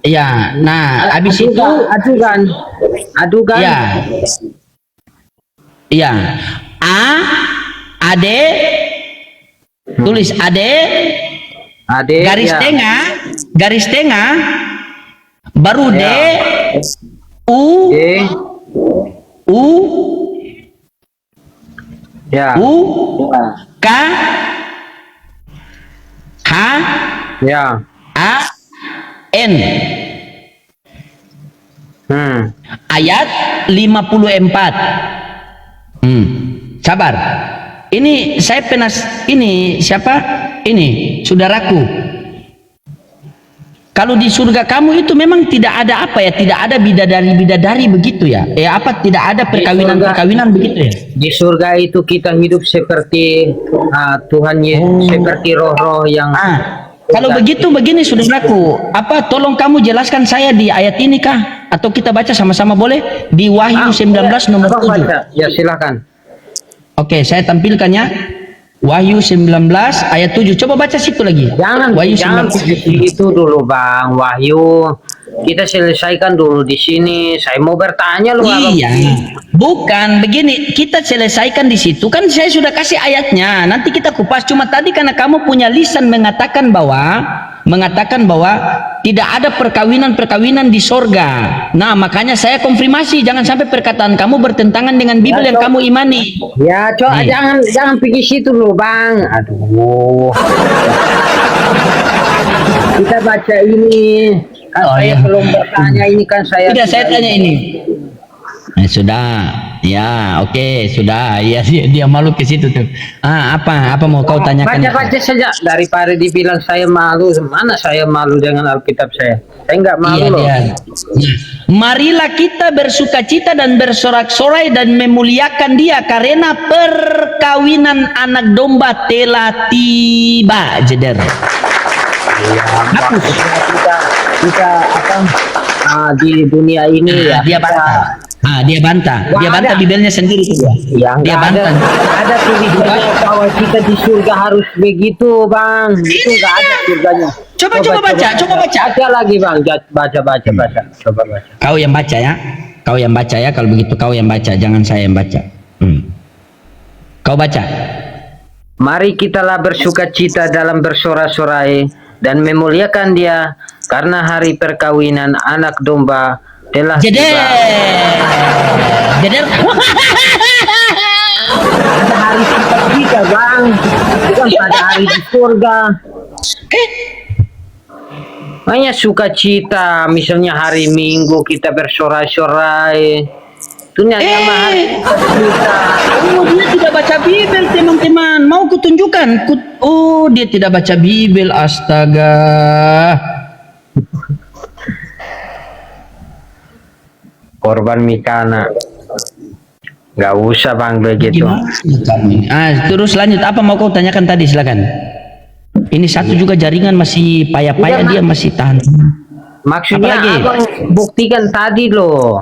Ya, nah habis itu adukan. ya. Iya. Ade tulis ade garis ya. tengah baru D U Ya. K H Ya. A N. Ayat 54. Sabar. Ini saya ini siapa? Ini saudaraku. Kalau di surga kamu itu memang tidak ada apa ya? Tidak ada bidadari begitu ya? Tidak ada perkawinan begitu ya? Di surga itu kita hidup seperti Tuhan Yesus, seperti roh-roh yang kalau begitu begini saudaraku, tolong kamu jelaskan saya di ayat ini kah? Atau kita baca sama-sama boleh? Di Wahyu 19 nomor 7. Ya silakan. Oke, saya tampilkan ya. Wahyu 19 ayat 7. Coba baca situ lagi. Wahyu Jangan itu dulu Bang. Wahyu. Kita selesaikan dulu di sini. Saya mau bertanya lu. Iya. Bukan begini, kita selesaikan di situ kan saya sudah kasih ayatnya. Nanti kita kupas. Cuma tadi karena kamu punya lisan mengatakan bahwa tidak ada perkawinan di sorga. Nah, makanya saya konfirmasi, jangan sampai perkataan kamu bertentangan dengan Bible yang kamu imani. Ya, jangan pergi situ loh, Bang. Aduh. Kita baca ini. Saya belum bertanya ini kan saya. Tidak, saya tanya ini. Sudah. Ya, oke, sudah. Ya, dia malu ke situ tuh. Apa mau kau tanyakan? Baca saja daripada dibilang saya malu. Mana saya malu dengan Alkitab saya? Saya enggak malu loh. Marilah kita bersukacita dan bersorak-sorai dan memuliakan Dia karena perkawinan anak domba telah tiba. Jeder. Kita di dunia ini ya. Dia bantah. Dia bantah Bibelnya sendiri tuh. Dia bantah. Ada tulisannya bahwa kita di surga harus begitu, Bang. Itu enggak ada surganya. Coba baca. Baca lagi, Bang. Baca. Coba baca. Kau yang baca ya. Kalau begitu kau yang baca, jangan saya yang baca. Kau baca. Mari kitalah bersukacita dalam bersorak-sorai dan memuliakan Dia karena hari perkawinan anak domba telah tiba. Jeder. Pada hari kita, Bang. Bukan pada hari di surga. Hanya sukacita, misalnya hari Minggu kita bersorak-sorai. Itu nyata hari sukacita. Dia tidak baca Bibel, teman-teman. Mau kutunjukkan? Dia tidak baca Bibel. Astaga. Korban Mikana. Gak usah Bang begitu. Terus lanjut, apa mau kau tanyakan tadi, silakan. Ini satu juga jaringan masih payah-payah, dia masih tahan. Maksudnya Abang buktikan tadi loh.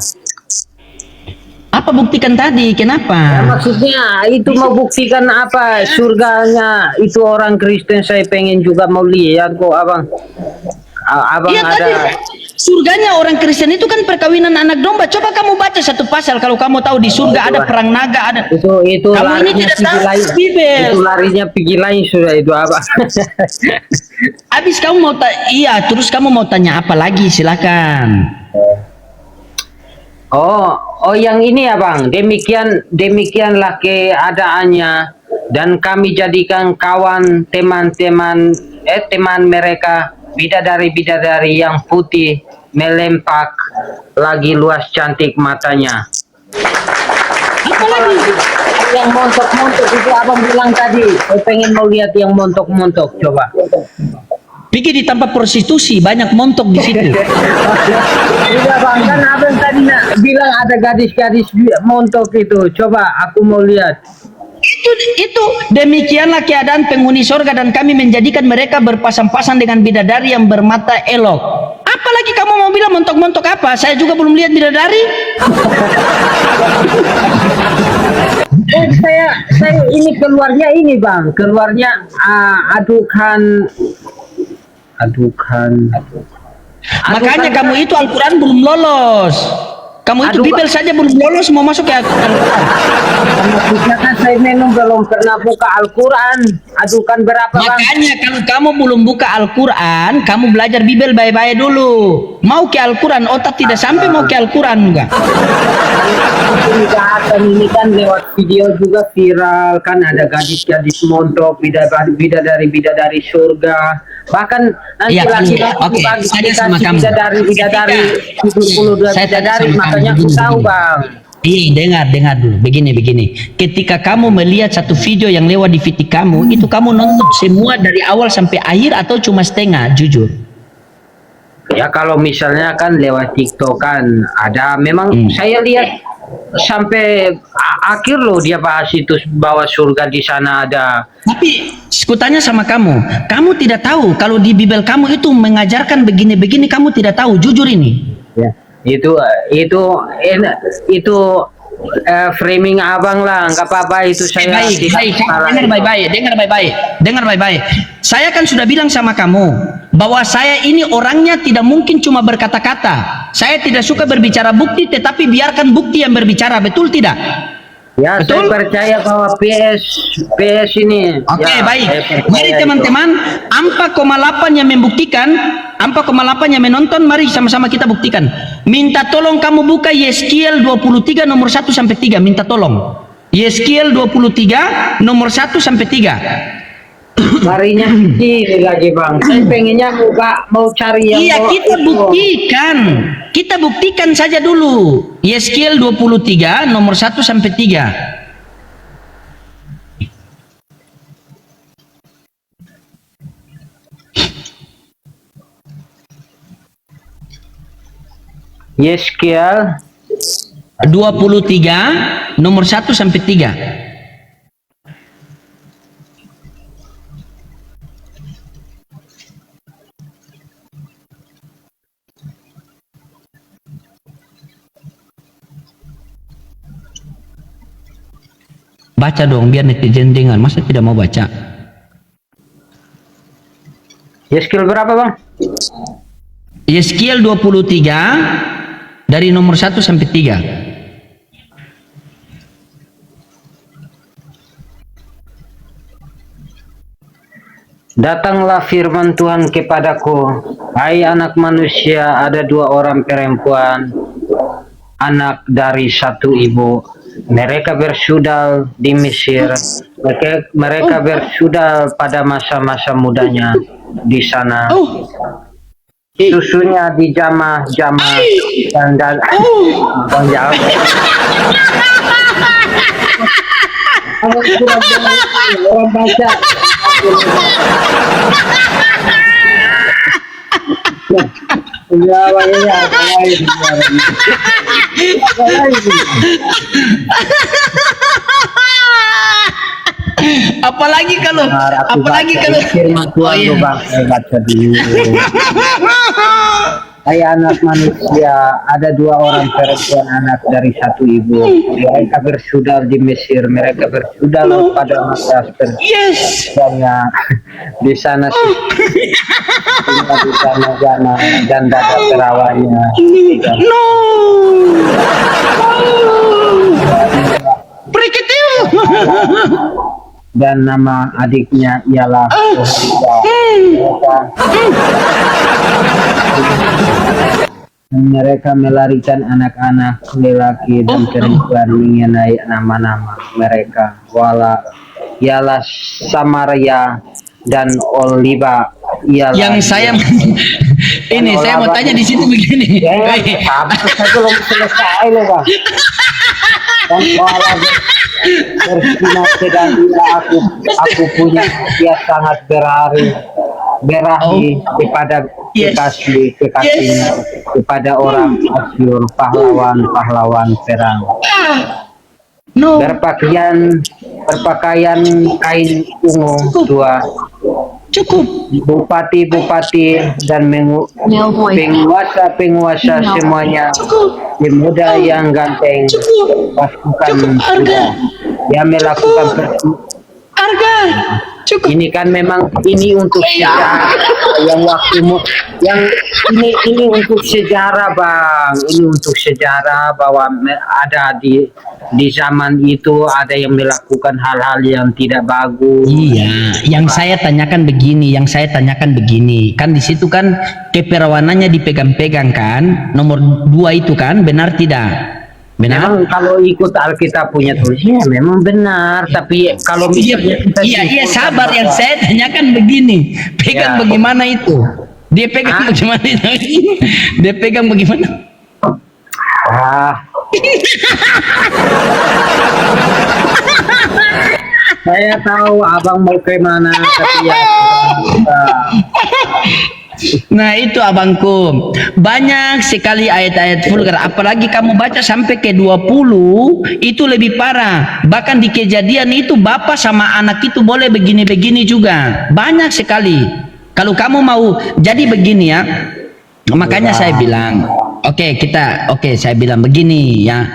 Apa buktikan tadi? Kenapa? Ya, maksudnya itu mau buktikan apa? Surganya itu orang Kristen, saya pengen juga mau lihat kok Abang. Abang ya, ada tadi, surganya orang Kristen itu kan perkawinan anak domba. Coba kamu baca satu pasal kalau kamu tahu di surga ada perang naga, ada. Itu kamu ini tidak tahu Bibel. Itu larinya pergi lain sudah itu apa? Habis kamu mau terus kamu mau tanya apa lagi? Silakan. Oh yang ini ya Bang. Demikianlah keadaannya dan kami jadikan kawan teman mereka bidadari yang putih melempak lagi luas cantik matanya. Apa lagi? Yang montok-montok itu abang bilang tadi. Saya pengen mau lihat yang montok-montok, coba. Pikir di tempat prostitusi banyak montok di situ. Iya bang, kan abang tadi bilang ada gadis-gadis montok itu. Coba aku mau lihat. Itu demikianlah keadaan penghuni sorga dan kami menjadikan mereka berpasang-pasang dengan bidadari yang bermata elok. Apalagi kamu mau bilang montok-montok apa? Saya juga belum lihat bidadari. Saya ini keluarnya ini bang, keluarnya adukan. Makanya kamu itu Al-Quran belum lolos. Kamu itu Bibel saja belum lolos mau masuk ke Al-Quran. Maksudnya kan saya memang belum pernah buka Al-Quran. Adukan berapa bang? Makanya kalau kamu belum buka Al-Quran, kamu belajar Bibel baik-baik dulu. Mau ke Al-Quran, otak tidak sampai mau ke Al-Quran enggak. Ini kan lewat video juga viral kan, ada gadis-gadis montok, bidadari surga. Bahkan nanti Iya, laki-laki oke, saya sama kamu. bidadari 72 Saya tanya bidadari, sama makanya kamu, aku tahu begini. bang. Iya, dengar dulu. Begini. Ketika kamu melihat satu video yang lewat di feed kamu, itu kamu nonton semua dari awal sampai akhir atau cuma setengah, jujur? Ya kalau misalnya kan lewat TikTok kan ada, memang saya lihat sampai akhir loh dia bahas itu bahwa surga di sana ada. Tapi sekutanya sama kamu tidak tahu kalau di Bibel kamu itu mengajarkan begini-begini, kamu tidak tahu, jujur ini. Ya, itu framing abang lah, nggak apa-apa itu saya Baik, tidak salah. dengar baik-baik. Saya kan sudah bilang sama kamu bahwa saya ini orangnya tidak mungkin cuma berkata-kata. Saya tidak suka berbicara bukti, tetapi biarkan bukti yang berbicara, betul tidak? Ya, Betul? saya percaya bahwa PS ini. Oke, ya, baik. saya percaya Mari itu. teman-teman, 4,8 yang membuktikan, 4,8 yang menonton, mari sama-sama kita buktikan. Minta tolong kamu buka Yeskiel 23 nomor 1 sampai 3, minta tolong. Yeskiel 23 nomor 1 sampai 3. Larinya ini lagi bang. Saya pengennya mau cari yang Iya, mau kita itu. buktikan. Kita buktikan saja dulu. Yeskiel 23 nomor 1 sampai 3. Yeskiel 23 nomor 1 sampai 3. Baca dong biar netizen dengar. Masa tidak mau baca? Yeskiel berapa bang? Yeskiel 23 dari nomor 1 sampai 3. Datanglah firman Tuhan kepadaku, hai anak manusia, ada dua orang perempuan, anak dari satu ibu. Mereka bersudal di Mesir. Mereka bersudal pada masa-masa mudanya di sana. Susunya dijamah-jamah dan Bang jawab. Orang baca. Apalagi kalau firman Tuhan tuh bang, saya baca dulu. Hai anak manusia, ada dua orang perempuan anak dari satu ibu. Mereka bersudal di Mesir, mereka bersudal pada masa perjanjiannya. Di sana di sana dan dada perawannya. no. Prikitiu. Dan nama adiknya ialah mereka melarikan anak-anak lelaki dan perempuan mengenai nama-nama mereka. Ialah Samaria dan Oliva. Ialah Ini saya mau tanya di situ begini. Sabar, saya belum selesai loh bang. Dan soal berzina sedang aku punya dia sangat berahi kepada kekasihnya, kepada orang Asyur, pahlawan perang. No. Berpakaian kain ungu tua, Cukup. bupati dan penguasa semuanya, pemuda yang ganteng, pasukan kuda yang melakukan Harga. Cukup. ini kan memang ini untuk sejarah yang yang ini untuk sejarah bang, ini untuk sejarah bahwa ada di zaman itu ada yang melakukan hal-hal yang tidak bagus. Iya, yang saya tanyakan begini, kan di situ kan keperawanannya dipegang-pegang kan, nomor 2 itu kan, benar tidak? Benar? Memang kalau ikut Alkitab punya tulisnya memang benar, tapi kalau misalnya kita Iya, sabar, yang saya tanyakan begini, pegang Ya. bagaimana itu? Dia pegang bagaimana itu? Dia pegang bagaimana? Ah. Saya tahu abang mau ke mana, tapi ya Nah itu abangku, banyak sekali ayat-ayat vulgar, apalagi kamu baca sampai ke 20 itu lebih parah. Bahkan di Kejadian itu bapak sama anak itu boleh begini-begini juga, banyak sekali. Kalau kamu mau jadi begini ya, makanya saya bilang saya bilang begini ya,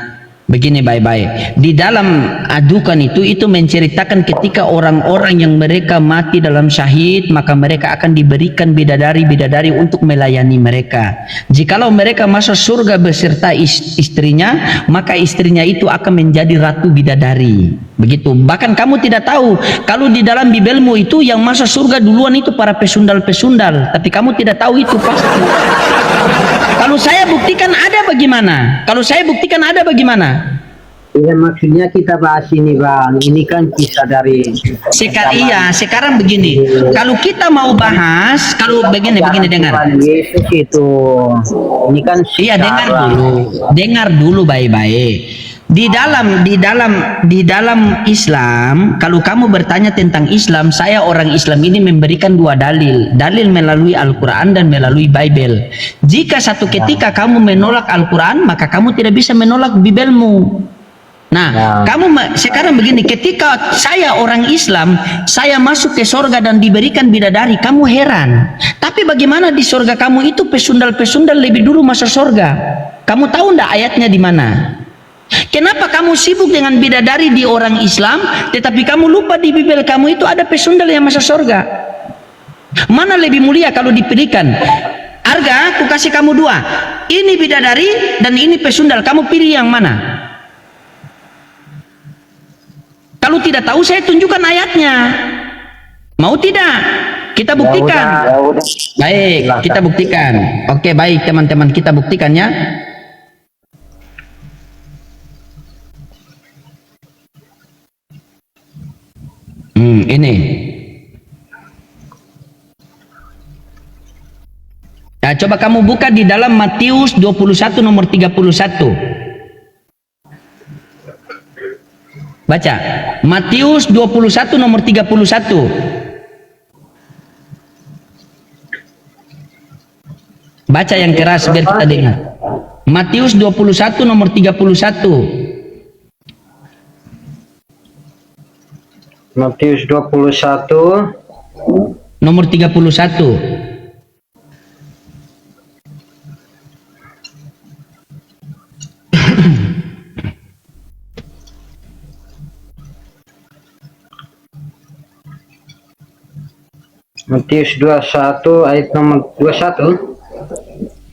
begini baik-baik. Di dalam adukan itu menceritakan ketika orang-orang yang mereka mati dalam syahid, maka mereka akan diberikan bidadari-bidadari untuk melayani mereka. Jikalau mereka masuk surga beserta istrinya, maka istrinya itu akan menjadi ratu bidadari. Begitu. Bahkan kamu tidak tahu kalau di dalam Bibelmu itu yang masuk surga duluan itu para pesundal-pesundal, tapi kamu tidak tahu itu pasti. Kalau saya buktikan ada bagaimana? ya maksudnya kita bahas ini bang, ini kan kisah dari Sekarang begini, kalau kita mau bahas, kalau begini dengar. Tuhan Yesus itu, ini kan Iya, sejarah. dengar dulu baik-baik. Di dalam Islam, kalau kamu bertanya tentang Islam, saya orang Islam ini memberikan 2 dalil melalui Al-Quran dan melalui Bible. Jika satu ketika kamu menolak Al-Quran, maka kamu tidak bisa menolak Bibelmu. Nah, sekarang begini, ketika saya orang Islam, saya masuk ke sorga dan diberikan bidadari, kamu heran. Tapi bagaimana di sorga kamu itu pesundal-pesundal lebih dulu masuk sorga? Kamu tahu ndak ayatnya di mana? Kenapa kamu sibuk dengan bidadari di orang Islam, tetapi kamu lupa di Bibel kamu itu ada pesundal yang masuk sorga? Mana lebih mulia kalau dipilihkan? Harga, aku kasih kamu 2. Ini bidadari dan ini pesundal. Kamu pilih yang mana? Kalau tidak tahu, saya tunjukkan ayatnya. Mau tidak? Kita buktikan. Ya udah. Baik, kita buktikan. Oke, baik teman-teman, kita buktikan ya. Ini. Nah, coba kamu buka di dalam Matius 21 nomor 31. Baca. Matius 21 nomor 31. Baca yang keras biar kita dengar. Matius 21 nomor 31. Matius 21 Nomor 31. Matius 21 ayat nomor 21.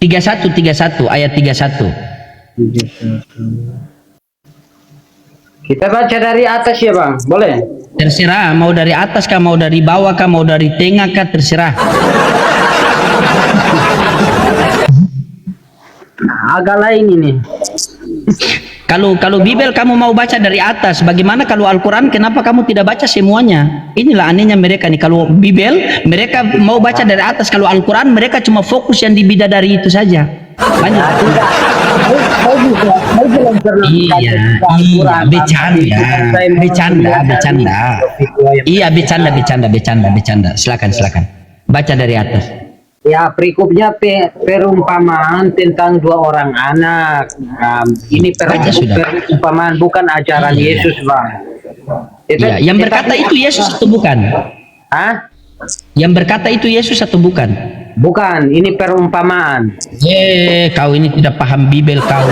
31 ayat 31. Kita baca dari atas ya bang, boleh? Terserah, mau dari atas kah, mau dari bawah kah, mau dari tengah kah, terserah. Agak lain ini. kalau Bibel kamu mau baca dari atas, bagaimana kalau Al-Quran kenapa kamu tidak baca semuanya? Inilah anehnya mereka nih, kalau Bibel mereka mau baca dari atas, kalau Al-Quran mereka cuma fokus yang di bidadari itu saja. Banyak. Iya, bercanda. Iya, bercanda. Silakan. Baca dari atas. Ya, berikutnya perumpamaan tentang dua orang anak. Ini perumpamaan bukan ajaran Yesus, Bang. Iya, yang berkata itu Yesus atau bukan? Hah? Yang berkata itu Yesus atau bukan? Bukan, ini perumpamaan. Kau ini tidak paham Bibel kau.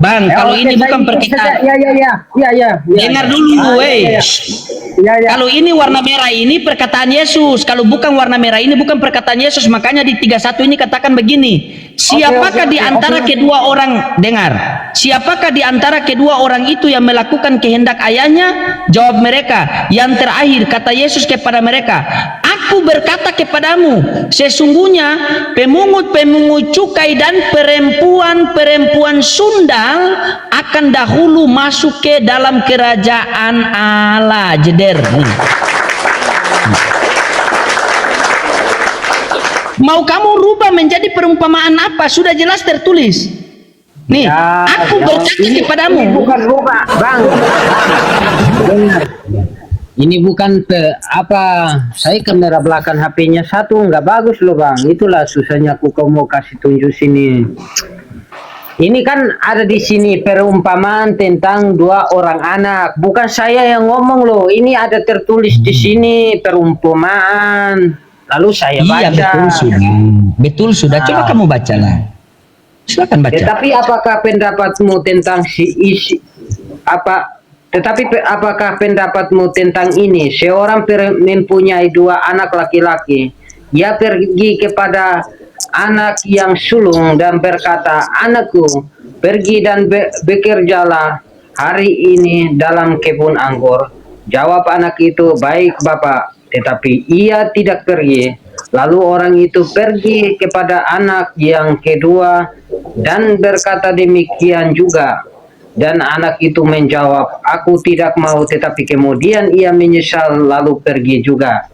Bang, kalau ini bukan perkataan. Ya. Dengar dulu, Kalau ini warna merah ini perkataan Yesus, kalau bukan warna merah ini bukan perkataan Yesus. Makanya di 31 ini katakan begini, siapakah di antara kedua orang, dengar, siapakah di antara kedua orang itu yang melakukan kehendak ayahnya? Jawab mereka, yang terakhir. Kata Yesus kepada mereka, aku berkata kepadamu, sesungguhnya pemungut-pemungut cukai dan perempuan-perempuan sundal akan dahulu masuk ke dalam kerajaan Allah. Jeder. Mau kamu rubah menjadi perumpamaan apa? Sudah jelas tertulis. Nih, aku berkata kepadamu. Ini bukan rubah, Bang. Dengar. Ini bukan saya kamera belakang HP-nya satu nggak bagus loh, Bang. Itulah susahnya aku mau kasih tunjuk sini. Ini kan ada di sini perumpamaan tentang dua orang anak. Bukan saya yang ngomong loh. Ini ada tertulis di sini perumpamaan. Lalu saya baca. Iya, betul sudah. Coba kamu bacalah. Silakan baca. Tetapi apakah pendapatmu tentang apakah pendapatmu tentang ini? Seorang mempunyai dua anak laki-laki. Ia pergi kepada anak yang sulung dan berkata, anakku, pergi dan bekerjalah hari ini dalam kebun anggur. Jawab anak itu, baik Bapak, tetapi ia tidak pergi. Lalu orang itu pergi kepada anak yang kedua dan berkata demikian juga. Dan anak itu menjawab, aku tidak mau, tetapi kemudian ia menyesal lalu pergi juga.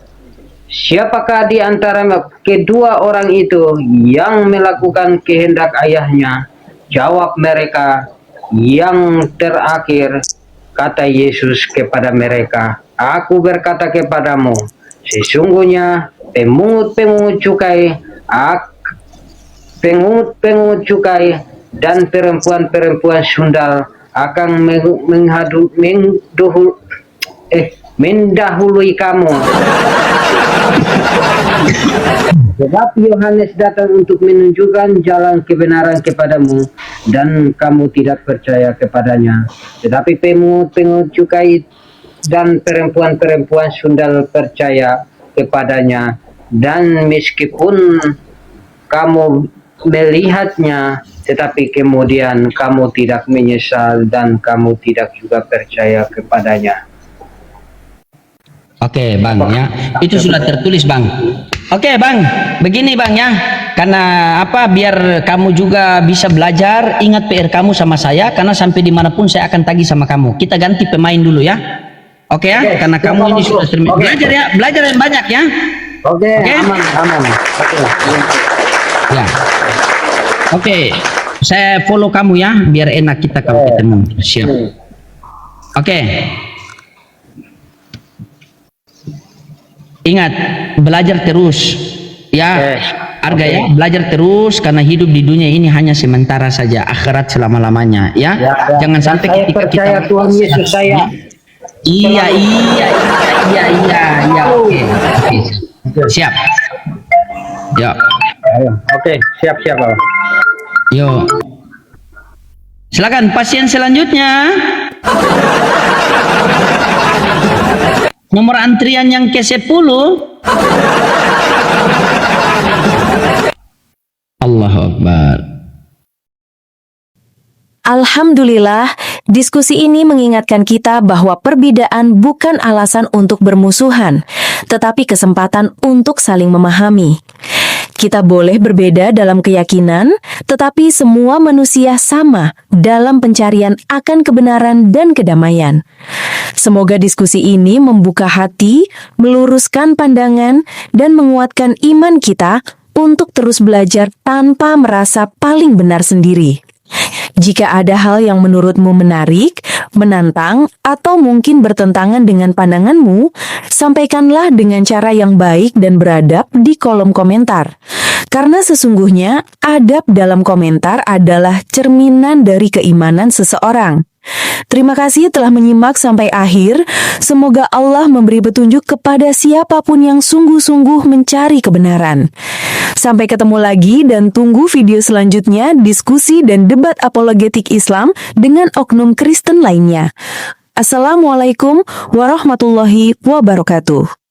Siapakah di antara kedua orang itu yang melakukan kehendak ayahnya? Jawab mereka, yang terakhir. Kata Yesus kepada mereka, aku berkata kepadamu, sesungguhnya pemungut-pemungut cukai dan perempuan-perempuan sundal akan mendahului kamu. Sebab Yohanes datang untuk menunjukkan jalan kebenaran kepadamu dan kamu tidak percaya kepadanya. Tetapi pemungut cukai dan perempuan-perempuan sundal percaya kepadanya, dan meskipun kamu melihatnya, tetapi kemudian kamu tidak menyesal dan kamu tidak juga percaya kepadanya. Oke, Bang, ya. Itu sudah tertulis, Bang. Oke, Bang. Begini, Bang, ya. Karena biar kamu juga bisa belajar, ingat PR kamu sama saya, karena sampai dimanapun saya akan tagih sama kamu. Kita ganti pemain dulu, ya. Oke, ya. Karena kamu ini sudah belajar, ya. Belajar yang banyak, ya. Oke. Aman. Ya. Oke. Saya follow kamu, ya, biar enak kita kalau ketemu. Siap. Oke. Ingat, belajar terus, ya, harga ya, belajar terus, karena hidup di dunia ini hanya sementara saja, akhirat selama-lamanya, ya. Jangan sampai ketika kita Tuhan Yesus saya. Iya, oke. Siap. Ya. Oke, siap. Yo. Silakan pasien selanjutnya. Nomor antrian yang ke-10. Allahu Akbar. Alhamdulillah, diskusi ini mengingatkan kita bahwa perbedaan bukan alasan untuk bermusuhan, tetapi kesempatan untuk saling memahami. Kita boleh berbeda dalam keyakinan, tetapi semua manusia sama dalam pencarian akan kebenaran dan kedamaian. Semoga diskusi ini membuka hati, meluruskan pandangan, dan menguatkan iman kita untuk terus belajar tanpa merasa paling benar sendiri. Jika ada hal yang menurutmu menarik, menantang, atau mungkin bertentangan dengan pandanganmu, sampaikanlah dengan cara yang baik dan beradab di kolom komentar. Karena sesungguhnya, adab dalam komentar adalah cerminan dari keimanan seseorang. Terima kasih telah menyimak sampai akhir. Semoga Allah memberi petunjuk kepada siapapun yang sungguh-sungguh mencari kebenaran. Sampai ketemu lagi dan tunggu video selanjutnya diskusi dan debat apologetik Islam dengan oknum Kristen lainnya. Assalamualaikum warahmatullahi wabarakatuh.